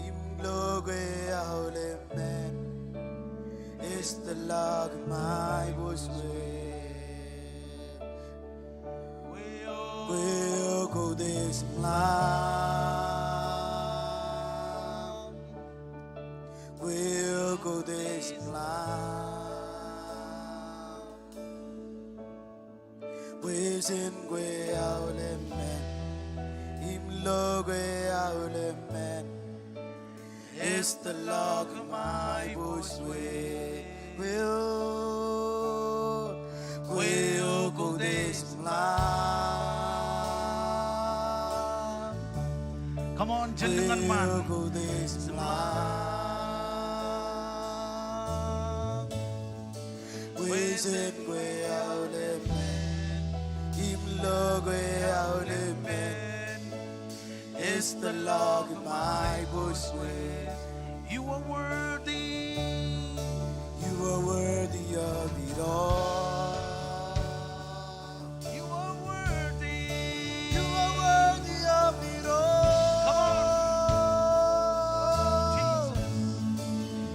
Imlo kwe aule men. It's the log my was We'll go this land. We'll go this land. Wesin kwe aule men. Imlo kwe aule men. It's the log my bush we'll go this land. Come on, jenengan man. We'll go this land. Wesin kwe aule men. Imlo kwe aule men. It's the log my bush You are worthy. You are worthy of it all. You are worthy. You are worthy of it all.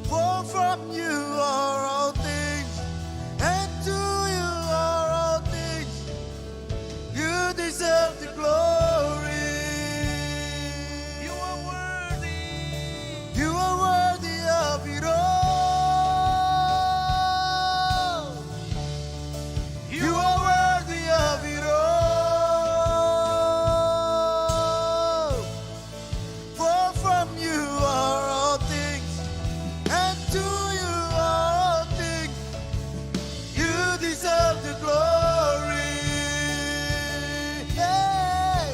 For from you are all things, and to you are all things. You deserve the glory. You are worthy. You are worthy of it all. You are worthy of it all. For from you are all things, and to you are all things. You deserve the glory. Yeah.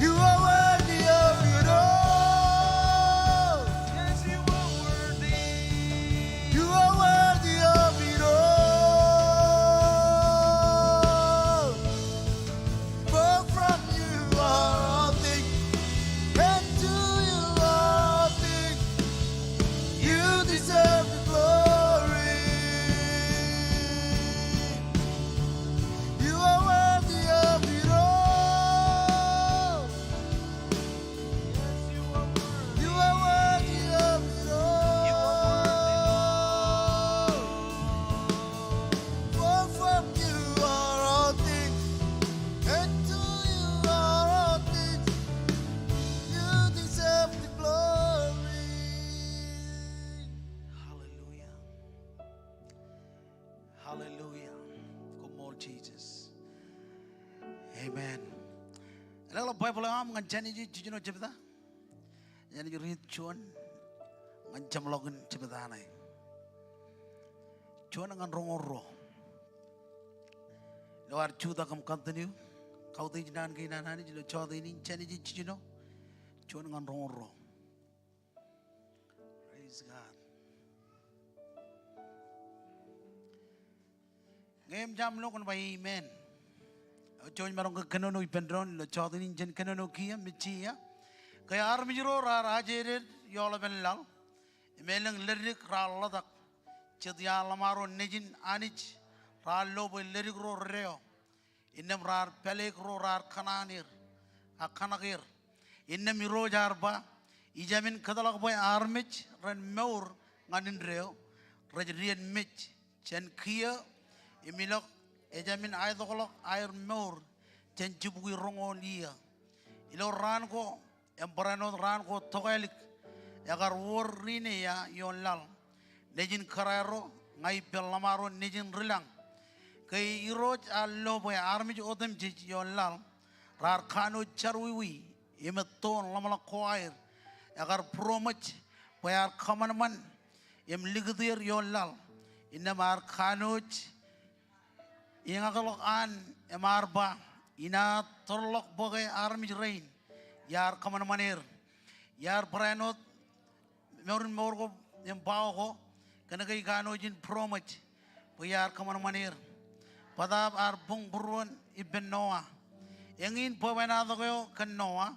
You are worthy of it all. Yes, you are worthy. You are worthy of it all. For from you are all things, and to you are all things. You deserve the glory. You are worthy of it all. Yes, you are worthy. You are worthy of it all. You are For from you are all things, and to you are all things. You deserve the glory. Hallelujah. Hallelujah. Come on, Jesus. Amen. Kalau Bible am ngancani ji jujur cepeta. Yani jurit cuan ngancam logan cepeta nai. Cuan ngan rongoro. Luar cuta kam continue. Kau tu jinan kina nani jilo cuta ini cani ji jujur. Cuan ngan rongoro. Praise God. Ngem jam lo kon bai amen. Join marong ke kanono ipendron lo chawdi ni jen kanono kia michia. Kaya armijro ra rajerer yola benlal. Imeleng lirik ra ladak. Chedia lamaro nejin anich ra lobo lirik ro reo. Inem ra pelek ro ra kananir. Akanagir. Inem iro jarba. Ijamin kadalak boy armich ren meur nganin reo. Rajrian mich chen kia imilok ejamin ay dokolok air meur chen jibui rongo lia ilo ran ko embrano ran ko togelik agar wor rine ya yon lal nejin kararo ngai pelamaro nejin rilang kay iroj allo boy armij odem jij yon lal rar kanu charwiwi imeton lamala ko air agar promach boy ar kamaman em ligdir yon lal inamar kanuch ingakalok an emarba ina torlok boge army rain yar kaman manir yar pranot meurun morgo em bawo kana kay kano jin promach po yar kaman manir padab ar bung buruan ibn noa engin po banado ko kan noa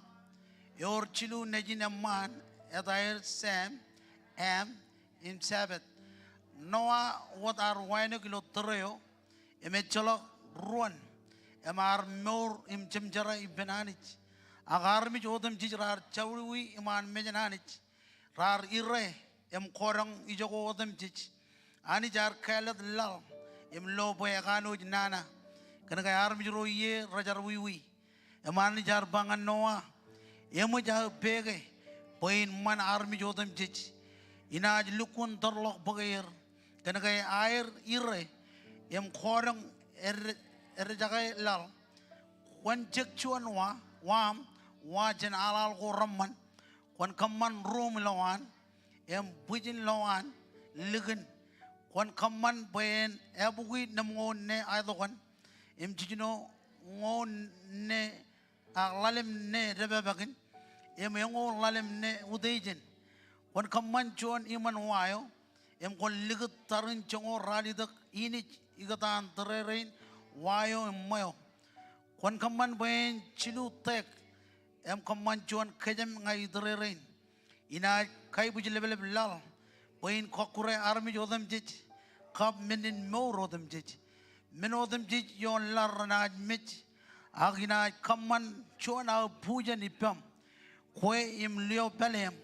yor chilu nejin amman etair sam am in sabbath noa what are wine kilo treo emecholok ruan emar meur im chemjara ibenanich agar mi jodem jij rar chawwi iman mejananich rar irre em korang ijogo odem jij ani jar kalat lal em lo boy gano nana kana ga ar mi ro ye rajar wi emani jar bangan noa emu jar pege poin man ar mi jodem jij inaj lukun torlok bagir kana ga air irre em korang jagai lal wan cek cuan wa jen alal ko ramman wan kamman rum lawan em bujin lawan ligen wan kamman ben ebugui namngon ne aidokon em jijino ngon ne lalem ne rebabakin em yango lalem ne udejen wan kamman cuan iman wayo em kon liget tarin chongo ralidak ini igatan tererein wayo em mayo kon kaman ben chilu tek em kaman chuan kejem ngai tererein ina kai buji level lal ben kokure army jodam jij kap menin mo rodam jij menodam jij yon lar na mich agina kaman chuan a puja nipam kwe im leo pelem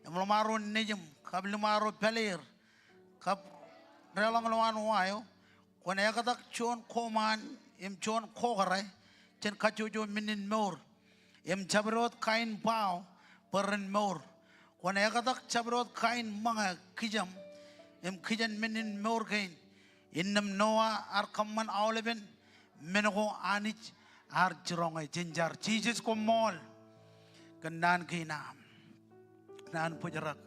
em lomaro nejem kap lomaro peler kap relang lawan wayo kon ekadak chuan koman em chuan kokare chen kachujo minin mor em chabrot kain pau peren mor kon ekadak chabrot kain manga kijam em kijan minin mor kain innam noa ar kamman awleben menogo anich ar jirongai jinjar Jesus ko mol kenan kinam nan pujarak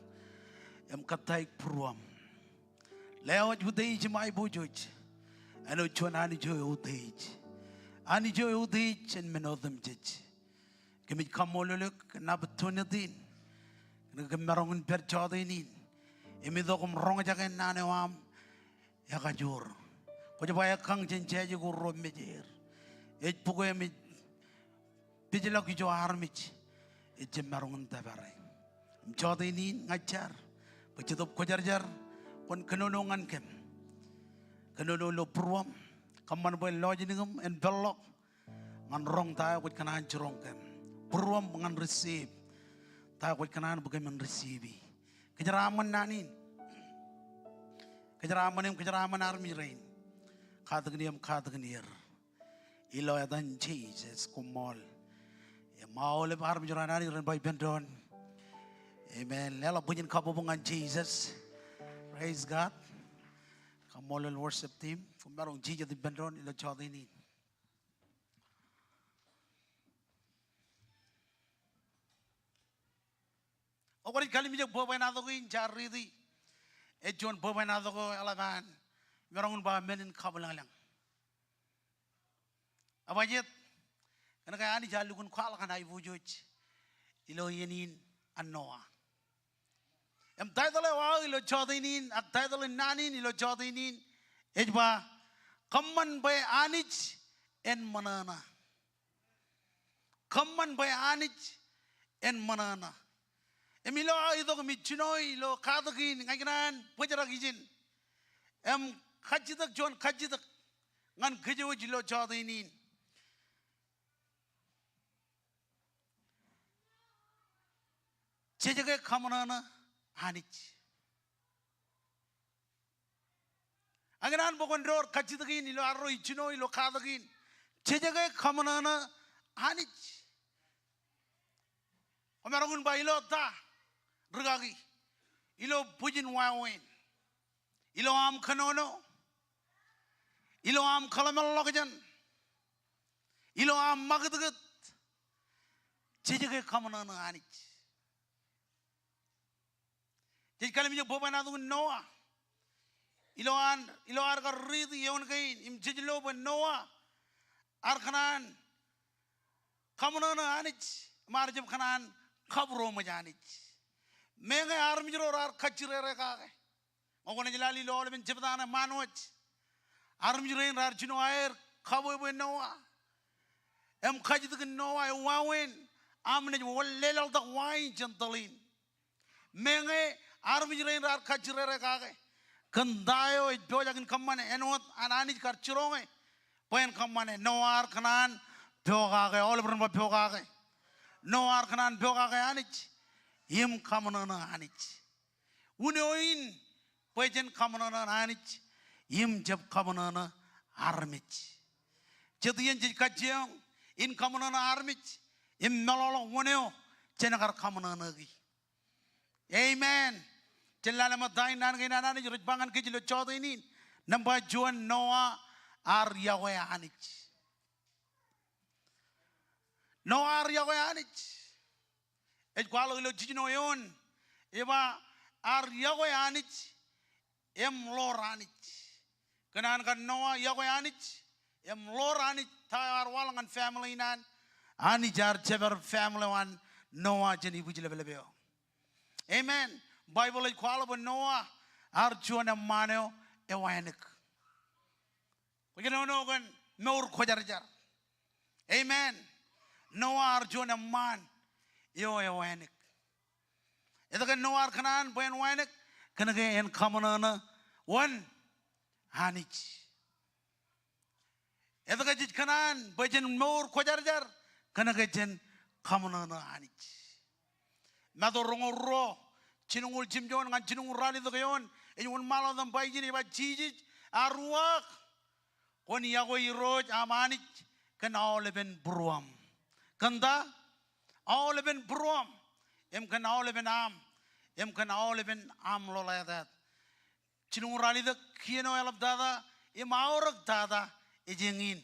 em kataik pruam lewat hudei jemai bujoj ano chuan ani joy udej en menodem jej kemit kamololuk na betunadin kemerongin perchodinin emidokum rong jaken nanewam yakajur ko jabaya kang jenjeje ko romejer et pugo emi pijela ki jo armich et jemerongin tabare chodinin ngajar pecetop ko jarjar kon kenonongan kem kenolo pruam kaman boy lojiningum en bellok ngan rong ta ko kanan cirong kem pruam ngan receive ta ko kanan bukan men receive kejaraman nanin kejaraman army rain khatagnier ilo adan Jesus kumol e maole army joranani ren boy bendon amen lela bunyin kabubungan Jesus. Praise God. Kamolol worship team. Kung merong Gigi di Bendron, ilo chodinin. O warit kali mijak bobay na ko in jaridi. E John bobay na ko alaman. Merong ba menin kabalang lang. Abayet. Kana kaya ani jalukun kwala kana ibujoj. Ilo yenin anoa. Em title wa ilo chodinin at title nanin ilo chodinin ejba kamman bay anich en manana em ilo ito kami chinoy ilo kadagin ngayon pujaragijin em kajidak John kajidak ngan kejawaj ilo chodinin 제적의 가문하나 아니지. angin bokon ror kachidagin ilo arro ichino ilo kadagin 제적의 가문하나 아니지. omerongun ba ilo ta regagi ilo pujin wawen ilo am kanono ilo am kalamallogajan ilo am magdagat 제적의 가문하나 아니지. jadi kali mijak boban atu Noah iloan iloar ka rid yon kain im jejlo ban Noah ar kanan kamunana anich marjam kanan khabro majanich menge ar mijro ar khachire ka ogone jilali lol ben jebdana manwach ar mijro ar jino air khabo ben Noah em khajid kan Noah wawen amne wollelal tak wain jantalin menge armijrein rar kachirere kage kandayo ipojagin kammane enot anani karchironge poen kammane noar kanan pyogage olbron ba pyogage Noah kanan boga kaya anich. Im kamanana anich. Unoin pejen kamanana anich. Im jab kamanana armich. Jadian jika jeng in kamanana armich. Im melolong uneo jenakar kamanana gi. Amen. Jelala madain nan kina nani jurut bangan kejilo chodo ini. Namba juan Noah ar Yahweh anich. Noah ar Yahweh anich. Kualo ilo jino yon. Eba ar Yahweh anich. Lor anich. Kenan kan Noah Yahweh anich. Lor anich. Tayar walangan family nan. Ani jar jeber family wan Noah jeni bujile belebeo. Amen. Bible kualo bo Noah ar juan maneo ewanik. Begini no kan meur khojar-jar. Amen. Noah ar juan man ewanik. Itu kan Noah kanan boyan wanik kana ke en kamanana wan hanich. Itu kan jid kanan boyan meur khojar-jar kana ke jen kamanana hanich. Mado rongoro cinungul jimjon ngan cinungul rali to kayon enyun malo dam baijini ba jiji aruak kon yago iroj amanich kan oleben bruam kanda oleben bruam em kan oleben am loladat cinungul rali to kieno elab dada em aurak dada ejengin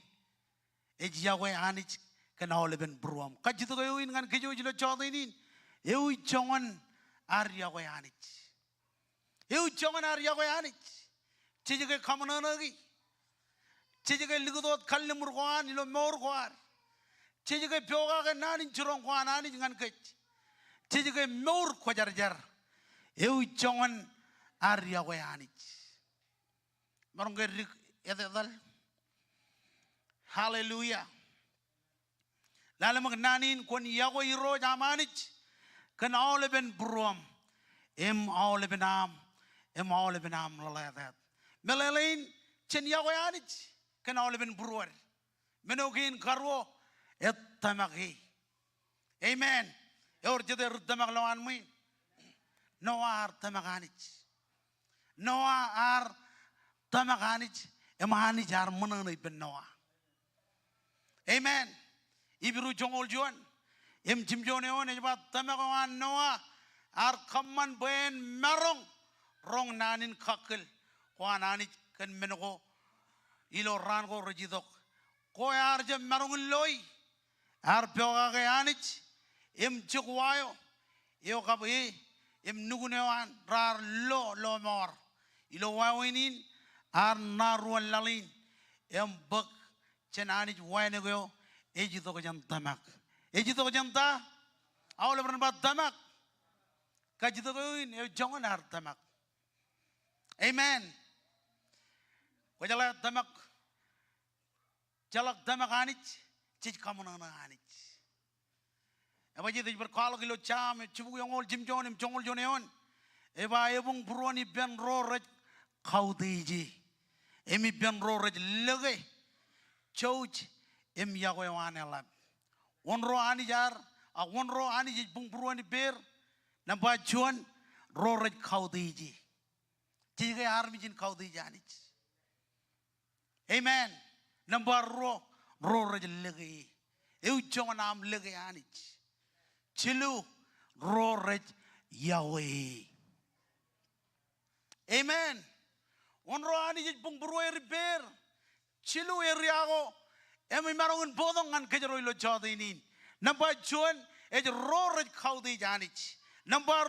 ejiyago anich kan oleben bruam kajito kayoin ngan kejo jilo chodinin eu jongon Arya Goyanich. Eu jongon Arya Goyanich. Cijiga kamananagi. Cijiga ligudot kalle murgoan ilo morgoar. Cijiga bioga ke nanin jurong goan ani jangan kech. Cijiga mor kojar-jar. Eu jongon Arya Goyanich. Maronggerik ededal. Hallelujah. Lalu magnanin kon yago iro jamanich. Kan oleben bruam, oleben am loladat. Melelain chen yagoyanich kan oleben bruar. Menogin karwo et tamagi. Amen. Yor jede ruddamak lawan mi. Noah ar tamaganich. Emahani jar menanai ben Noah. Amen. Ibiru jongol juan. Jimjone on ebat tamagan Noah ar kamman ben merong rong nanin kakil ko anani kan menogo ilo ran ko rejidok ko ar je merong loy ar pyoga ke anich jukwayo yo kabi nugunewan rar lo mor ilo wawinin ar naruan lalin bak chen anich wanego ejidok jam tamak Ejito janta, awal berempat tamak, kajito koin, jangan har tamak. Amen. Kajala tamak, jalak tamak anich, cik kamu nana anich. Apa jadi berkala kilo cam, cubu yang ol jimjon, jongol joneon. Eba ebung buruani ben rorej kau deji, emi ben rorej lege, chouch em yagoyan elab. Onro ani jar, onro ani jij bung buruani ber, namba juan rorej kau deji. Jika armi jin kau deji anich. Amen. Namba rorej lege. Eu jangan am lege anich. Cilu rorej Yahweh. Amen. Onro ani jij bung buruani ber, cilu eriago. Emi marungun bodong ngan kejero ilo jado ini. Namba juan rorej kau di janich. Namba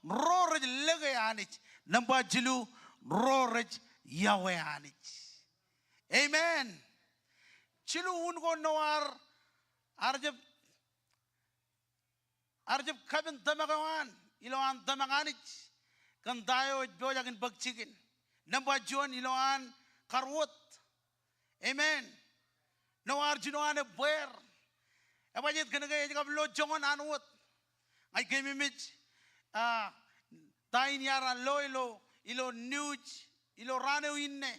rorej lege anich. Namba jilu rorej Yahweh anich. Amen. Jilu ungo noar arjab kabin tamagawan iloan tamaganich. Kan tayo bojakin bagchikin. Namba juan iloan karwot. Amen. No arjino ane ber. Apa jid kena gaya jika lo jongon anuot. Ay kami mich tain yara lo ilo nuj ilo rane inne.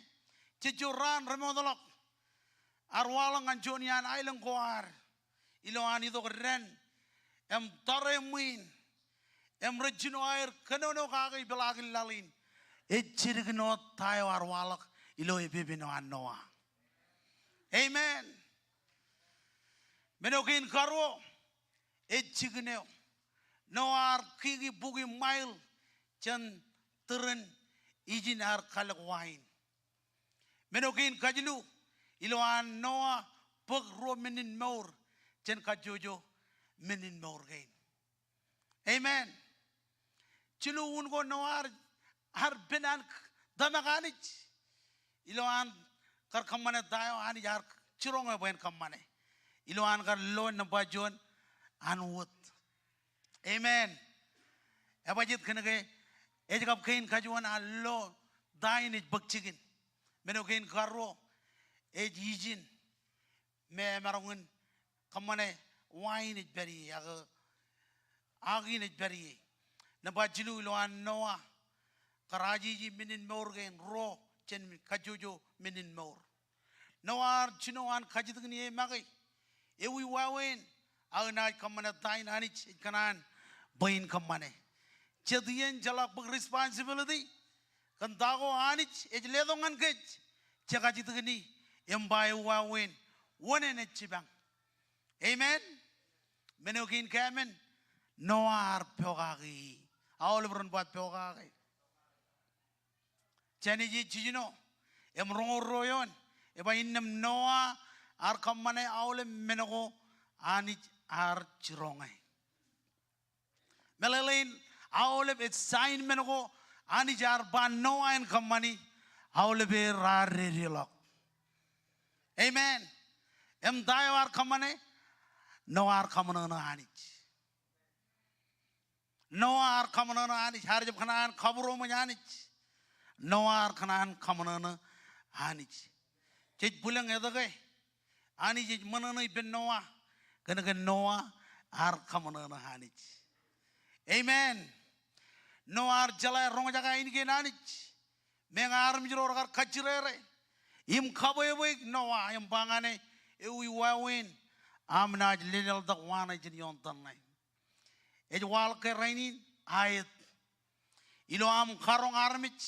Cicuran remodolok. Arwalang anjonian ailang koar. Ilo an itu keren. em tare muin em rejino air kenono kagai belagin lalin ejirgno tayo arwalak ilo ibibino anoa. Amen. Menokin karo ejigno noar kigi bugi mail jan turun izin ar kalak wain. Menokin kajilu ilo an noa pag ro menin maur jan kajojo menin maur gain. Amen. Cilu ungo noar har benan damaganich ilo an kar kamane dayo ani jar cirong e boen kamane ilo an kar lo nabajon an wut. Amen. Abajit kenege ejkap kain kajuan allo dain ej bakcigin meno kain karo ej yijin me marongun kamane wine ej beri agin ej beri nabajilu ilo an noa karaji ji minin morgen ro chen kajojo minin mor noar chino an kajitgni e magai ewi wawen agna kamane dain anich kanan bain kamane chedien jalak bag responsibility kan dago anich ejledongan kech chekajitgni embai wawen wonen echibang. Amen. Menokin kamen noar pogagi all bron bat pogagi chani ji chijino em rongo royon eba innem noa ar kamane awle menogo anich ar chirongai melelein awle et sign menogo anich ar ban noa en kamani awle be rare rilok. Amen. Em dayo ar kamane noa ar kamane na anich noa ar kamane na anich har jab khanan khabro me anich noa ar khanan kamane na anich jej bulang edagai ani jej manana ben noa kena noa ar kamana na hanich. Amen. Noa ar jala rong jaga ini ke nanich mengar mijro ar kachirere im khaboy boy noa im bangane ewi wawin amna lelel dak wana jin yon tanai ej wal ke rainin ayat ilo am kharong armich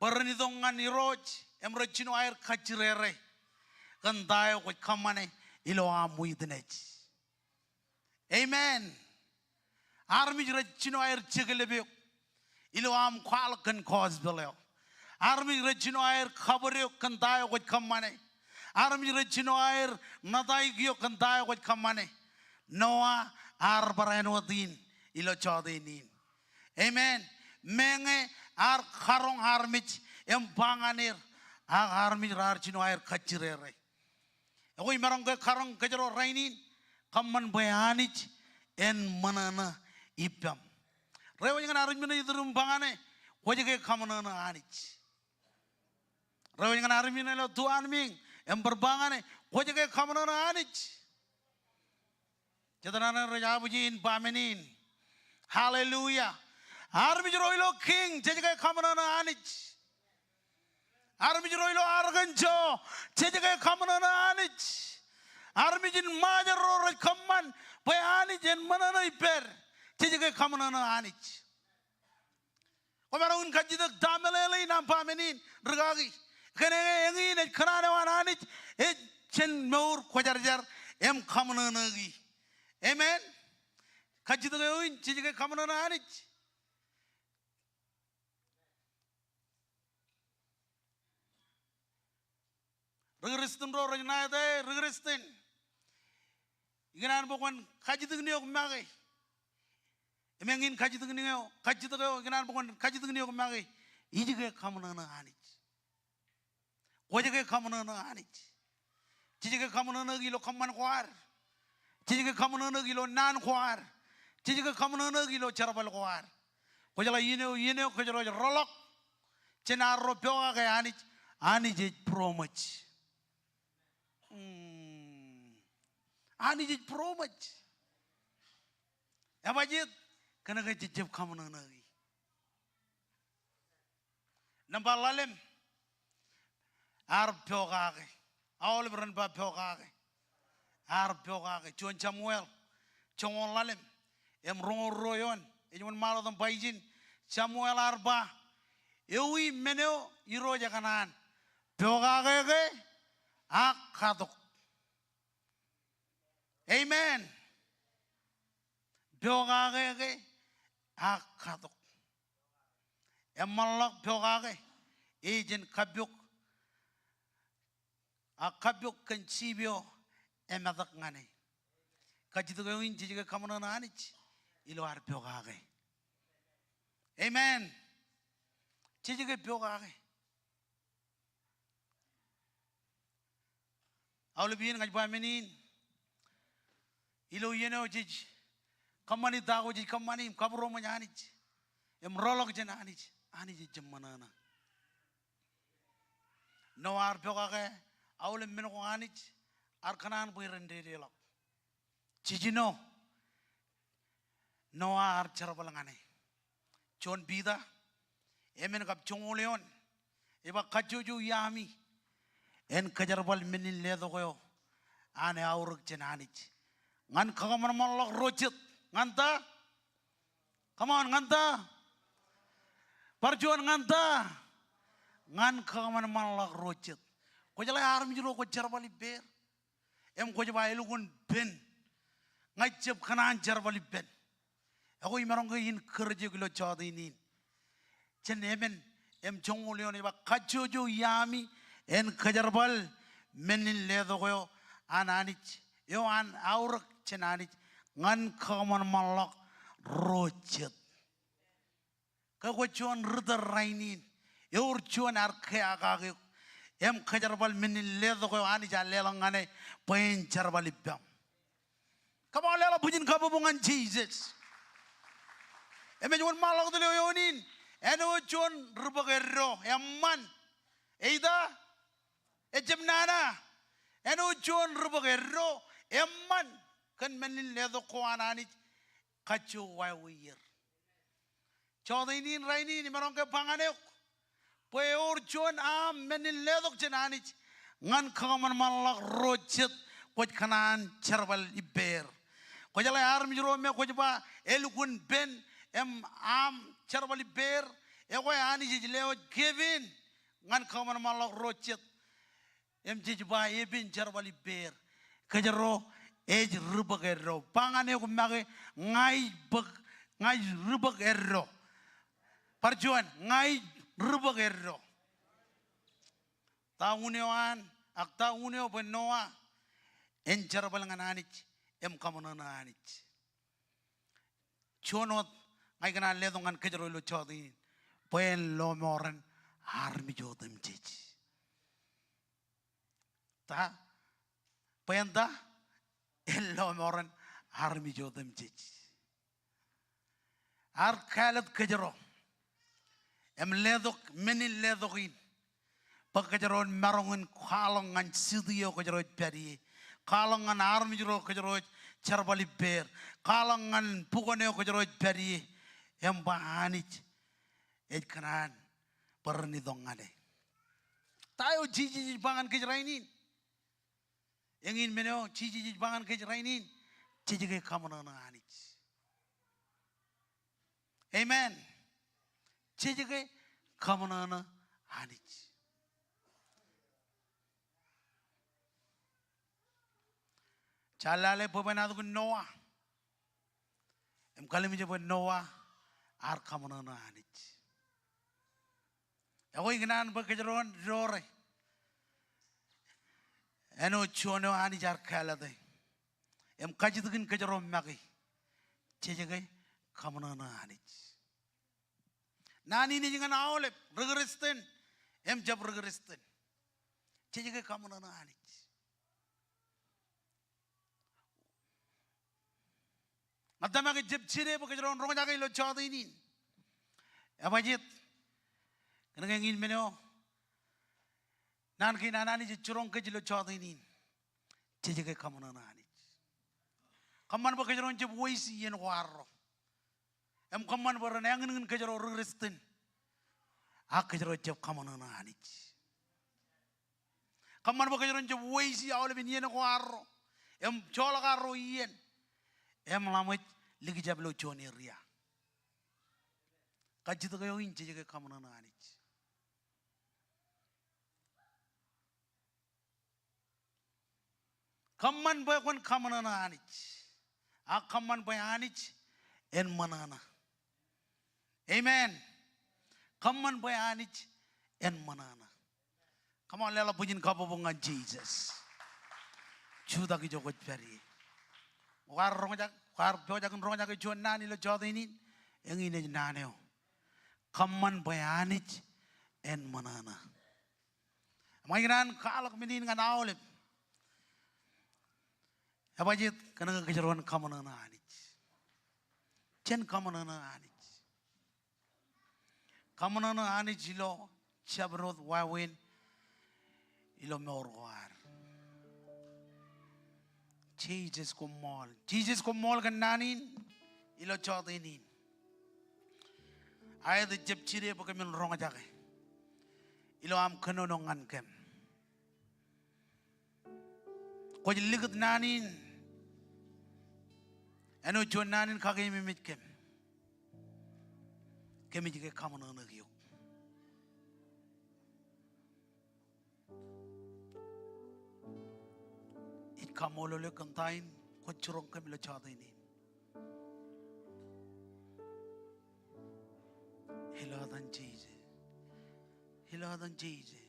bernidongan iroj em rechino air kachirere kan dayo ko kamane ilo amui dinech. Amen. Armi rechino air chigelebe ilo am kwal kan cause beleo armi rechino air khabare kan dayo ko kamane armi rechino air nadai gyo kan dayo ko kamane noa ar barano din ilo chodinin. Amen. Menge ar kharong armich em banganir armi rarchino air kachirere oi marang ke kharong kejero rainin kamman bayanich en manana ipam rewo ngan armi na idrum bangane wajege kamana anich rewo ngan armi na lo tuan ming em berbangane wajege kamana anich jadana rajabujin bamenin hallelujah armi roilo king jajege kamana anich armi roilo arganjo jajege kamana anich armi jin majaro raj kamman bayani jen manana iper jajege kamana anich omara un kajidak damelele nam pamenin regagi kene engi ne khanane wan anich e chen meur khojarjar em kamana gi. Amen. Kajidak un jajege kamana anich Regrestin ro rajna de regrestin ignan bokon kajidik niok magi emengin kajidik niok ignan bokon kajidik niok magi ijige kamana anich wajige kamana anich jijige kamana gilo kamman kwar jijige kamana gilo nan kwar jijige kamana gilo charbal kwar kojala yine kojalo rolok cenaro pyoga ke anich promach ani jij promach abajit kana ga jijib kamana nagi nambalalem ar pyoga ke awol bran ba pyoga ke ar pyoga ke John Samuel Chongolalem, Rongo Ewan Maladam Baijin, Samuel Arba, Ewi Meneo, Iroja Kanan, Pogage, Akadok. Amen. Pogage, Akadok. Emalak Pogage, Agent Kabuk, Akabuk Conchibio, Emadak Ngane. Kajito in Jiga Kamana Anich, Iloar Pogage. Amen. Jiga Pogage. Aulubian Gajbamenin, Ilo Yeno Jij, Kamani Dagoji, Kamani, Kabromanich, Emrolog Jananich, Anij Jamanana. No ar Pogage, Aulem Menoanich, Arkanan Buirendelo. Chijino Noah Archerbalangane John Bida Emen Kap Chongoleon Eba Kajuju Yami En Kajarbal Minin Ledogo Ane Auruk Jananich Ngan Kagamanmalok Rochit Nganta Come on Nganta Parjuan Nganta Ngan Kagamanmalok Rochit Kojala Army Juro Kojarbali Bear Em Kojaba Elugun Ben Ngajab kanan jarbali ben. Ako imarong in kerja gilo chadinin. Chen emen em chongulion iba kajojo yami en kajarbal menin ledo koyo ananich. Yo an aurak chenanich ngan kaman malak rochet. Kako chuan rudar rainin. Yo chuan arke agagyo. Em kajarbal menin ledo koyo anija lelangane pain jarbali ben. Come on, let us put in Kabubungan Jesus. Emejuan malak de leonin. Eno John Rubagero, Yaman. Eida, Ejemnana. Eno John Rubagero, Yaman. Can menin leather koanani. Kachu why we year. Chodinin Raini, Maronka Panganeo. Poor John Am menin leather jananich. Ngan common malak rochet. What kanan cherbal iber. Kojala arm Jerome, Kojaba, Elukun Ben, Am cherbali bear, Ewa Ani Leo Kevin, Ngan common malak rochet, Jiba Ebin cherbali bear, Kajaro, Age Rubagero, Pangane Mage, Ngai Rubagero, Parjuan, Ngai Rubagero. Ta unioan, Akta unio Benoa, En Cherbalanganich. Em kamanana anich. Chonot ay kana ledongan kejero lo chodi. Poen lo moran armi jodem chich. Ta poen da el lo moran armi jodem chich. Ar kalat kejero. Em ledok meni ledokin. Pagkejeron marongan kalongan sidio kejero peri. Kalangan army jero kejero charbali bear. Kalangan pugoneo kejero peri. Embahanich. Kanan perni dongane. Tayo jiji bangan kejerainin. Engin meneo jiji bangan kejerainin. Jiji ke kamanana anich. Amen. Jiji ke kamanana anich. Chalale pemenadu kun Noah. Em kali mi jebo Noah ar kamanana anich. Ako ingnan bekejeron rore. Eno chono anich ar kalade. Em kajidukin kejeron magi. Chejege kamanana anich. Nani ni jangan awlep regristen. Em jab regristen. Chejege kamanana anich. Madama ke jeb chire bo kejeron rongo jaga ilo chado ini. Apa jit? Kena ngin meneo. Nan ki nanani je churong ke jilo chado ini. Cheje ke kamana nani. Kaman bo kejeron jeb waisi yen waro. Em kaman bo rene ngin kejeron regristen. A kejeron jeb kamana nani. Kaman bo kejeron jeb waisi awle bin yen waro. Em chola karo yen. lamoy ligi jablo choni ria. Kajito kayo inche jake kamana na anich. Kaman boy kon kamana na anich. A kaman boy anich en manana. Amen. Kaman boy anich en manana. Come on, lela punya kabobongan Jesus. Juda ki jogot peri. War rongajak, war bojak rongajak juan nani lo jodo ini, yang ini naneo. Kaman bayanich en manana. Maingan kalak minin ngan awlep. Apa jit kena kejeruan kamanana anich. Chen kamanana anich. Kamanana anich lo chabrot wawin. Ilo meorwar. Jesus ko mall kan nanin ilo chot inin. Ay the jeb chire pa kami rong ajake. Ilo am kanonongan kem. Ko ligat nanin. Ano chon nanin kagay mimit kem. Kemi jike kamono nagyo. Kamolo le kantain ko churong kami lo chada ini. Hiladan Jesus. Hiladan Jesus.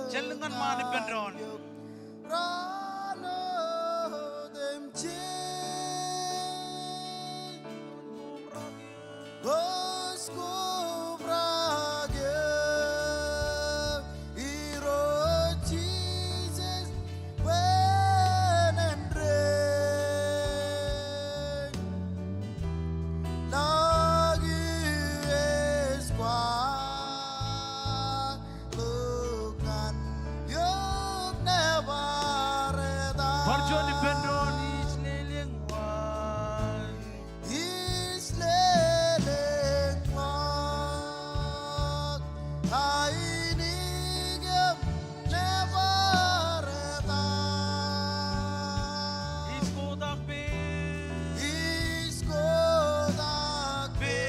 Jalangan mana pendron? Barjoni pendron is leling wan. Is leling wan. Ainigam never die. Is kodak be. Is kodak be.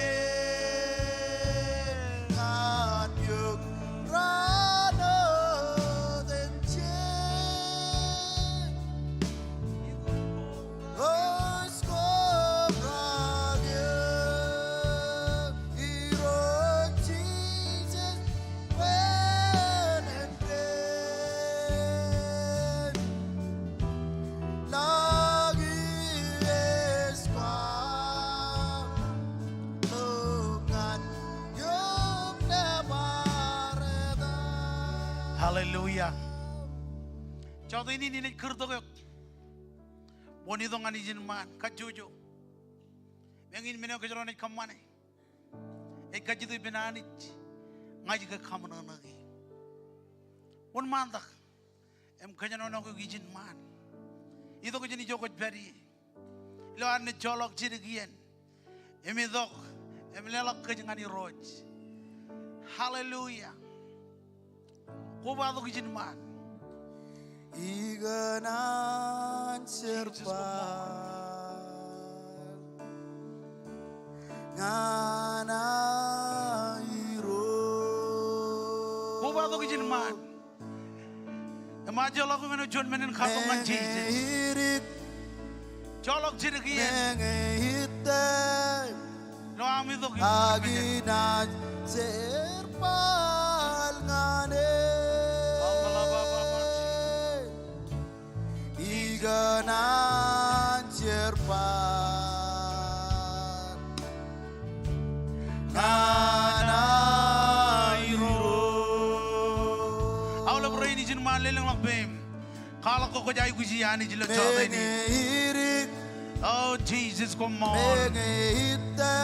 Kan yuk rano den chen. Os kobrage. Iro Jesus when and then. Lagi esquam. Lungan yung nabareda. Hallelujah. Chado ini nini kerdogok. Boni dong ani jinman kajujo. Mengin menyo kejeron ek kamane. Ek kajitu benanit. Ngaji ke kamana nagi. Pon mandak. Em kajeron aku gijinman. Itu kejeni jokot beri. Lo ane jolok jirigian. Emi dok. Em lelak kejengani roj. Hallelujah. Kubado gijinman. Iganan serpan ngana iro Kubado gijinman. Ema jolok meno jon menen khatongan Jesus. Mengirit Jolok jirigian. mengihite Lo ami dok. aginan serpal ngane iganan serpal ngana iro Awla bro ini jinman leleng lakbem. Kalau kau jai gujian ini jelas jauh ini. mengirit Oh Jesus, come on. mengihite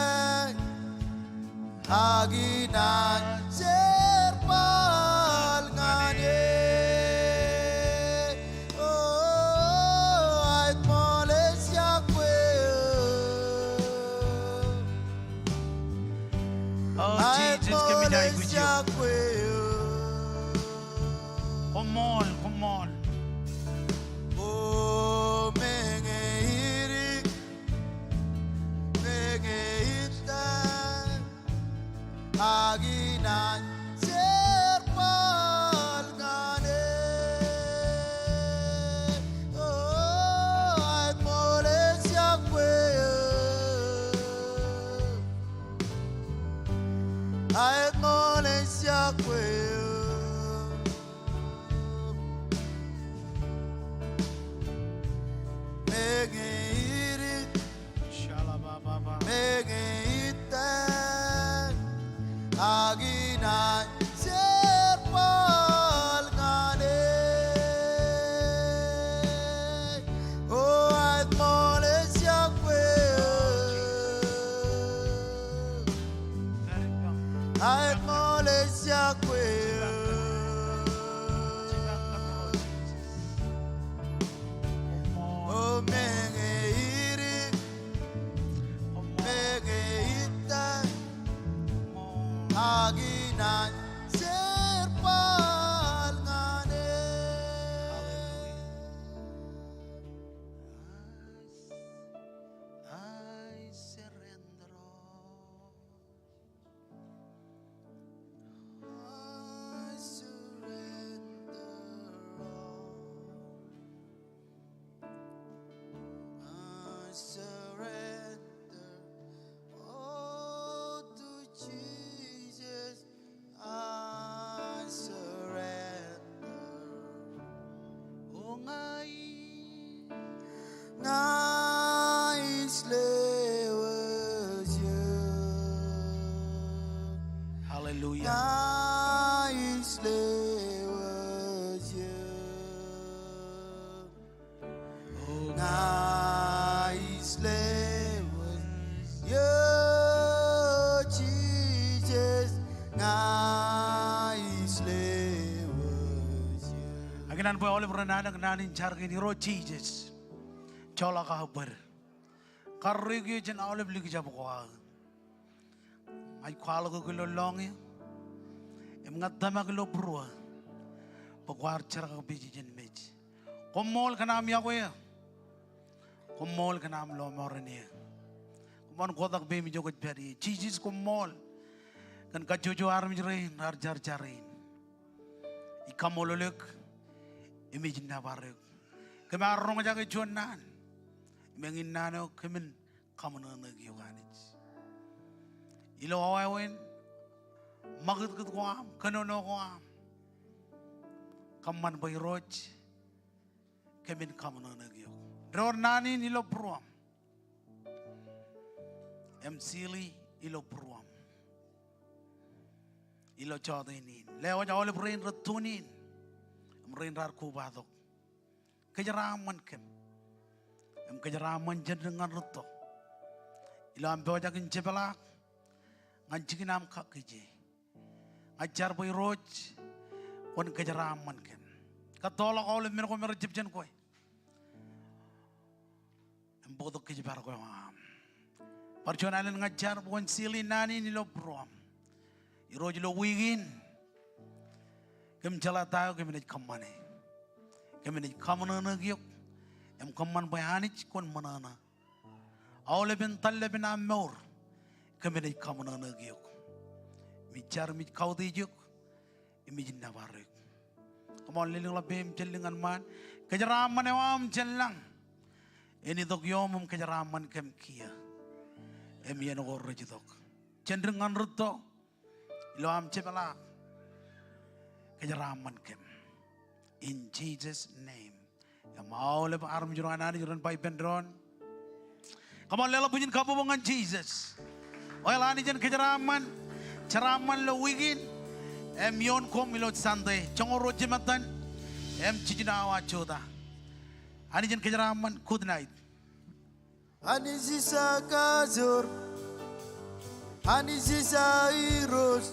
aginan serpal ngane Oh Jesus, kami na igudyo. Come on, come on. Oh, mengeirik, mengeitan, aginan serpal ngane. Oh, ait mole siakwe, ait mole siakwe. Mengeirik, Shalababa. mengeitan, aginan serpal ngane. Oh, ait mole siakwe, ait mole siakwe. Oh, mengeirik, mengeitan, aginan serpal ngane. I surrender all. I surrender all. I surrender all to Jesus. I surrender. Oh, ngai. Nice was you. Hallelujah. Nice was you. Oh, Nice was you, Jesus. Nice was you. Aginan po oleh berenang nanin chargin hero Jesus. Cola kabar. Karigi jen oleh beli kijab kuah. Ay kuala ko kilo longi. Em ngatama kilo brua. Pagwar charga biji jen meji. Komol kanam ya koya. Komol kanam lo morni. Komon kodak bemi jogot beri. Jesus komol. Kan kajojo armi jerein arjar jarein. Ikamololek. Imagine na barek. Kemarong jaga juanan. Mengin nano kemen kamu nagi yoganich. Ilo awen magut kut kuam kanono kuam. Kaman bay roch kemen kamu nagi yok. Dror nani ilo pruam. Emsili ilo pruam. Ilo chadinin. Leo jawale brain retunin. Brain rar kubadok. Kejaraman kem. Em kejaraman jenengan ruto. Ilo ambe jakin cebelak. Ngancikin am kak keje. Ngajar boy roj. Wan kejaraman kem. Katolak oleh merko merjib jen koy. Em bodok kejebar koy mam. Perjuangan ngajar bukan sili nani nilo pruam. Iroj lo wigin. Kem jala tayo kem naj kamane. Kem naj kamana nagyok. Em kaman bayanich kon manana. Awle ben talle ben amor. Kem naj kamana nagyok. Micar mi kau dijok. Imi jinna barek. Kamal liling labem jelingan man. Kejaraman ewam jelang. Ini dok yomum kejaraman kem kia. Em yan ko rejidok. Cendengan ruto. Ilo am cepelak. Kejaraman kem. In Jesus' name. Yang mau lepas arm juran ani juran pai pendron. Kamu lela bunyin kabubungan Jesus. Oil ani jen kejaraman. Ceraman lo wigin. Em yon kom milot santai. Congoro jematan. Em cijinawa choda. Ani jen kejaraman. Good night. Ani sisa kazur, ani sisa iros.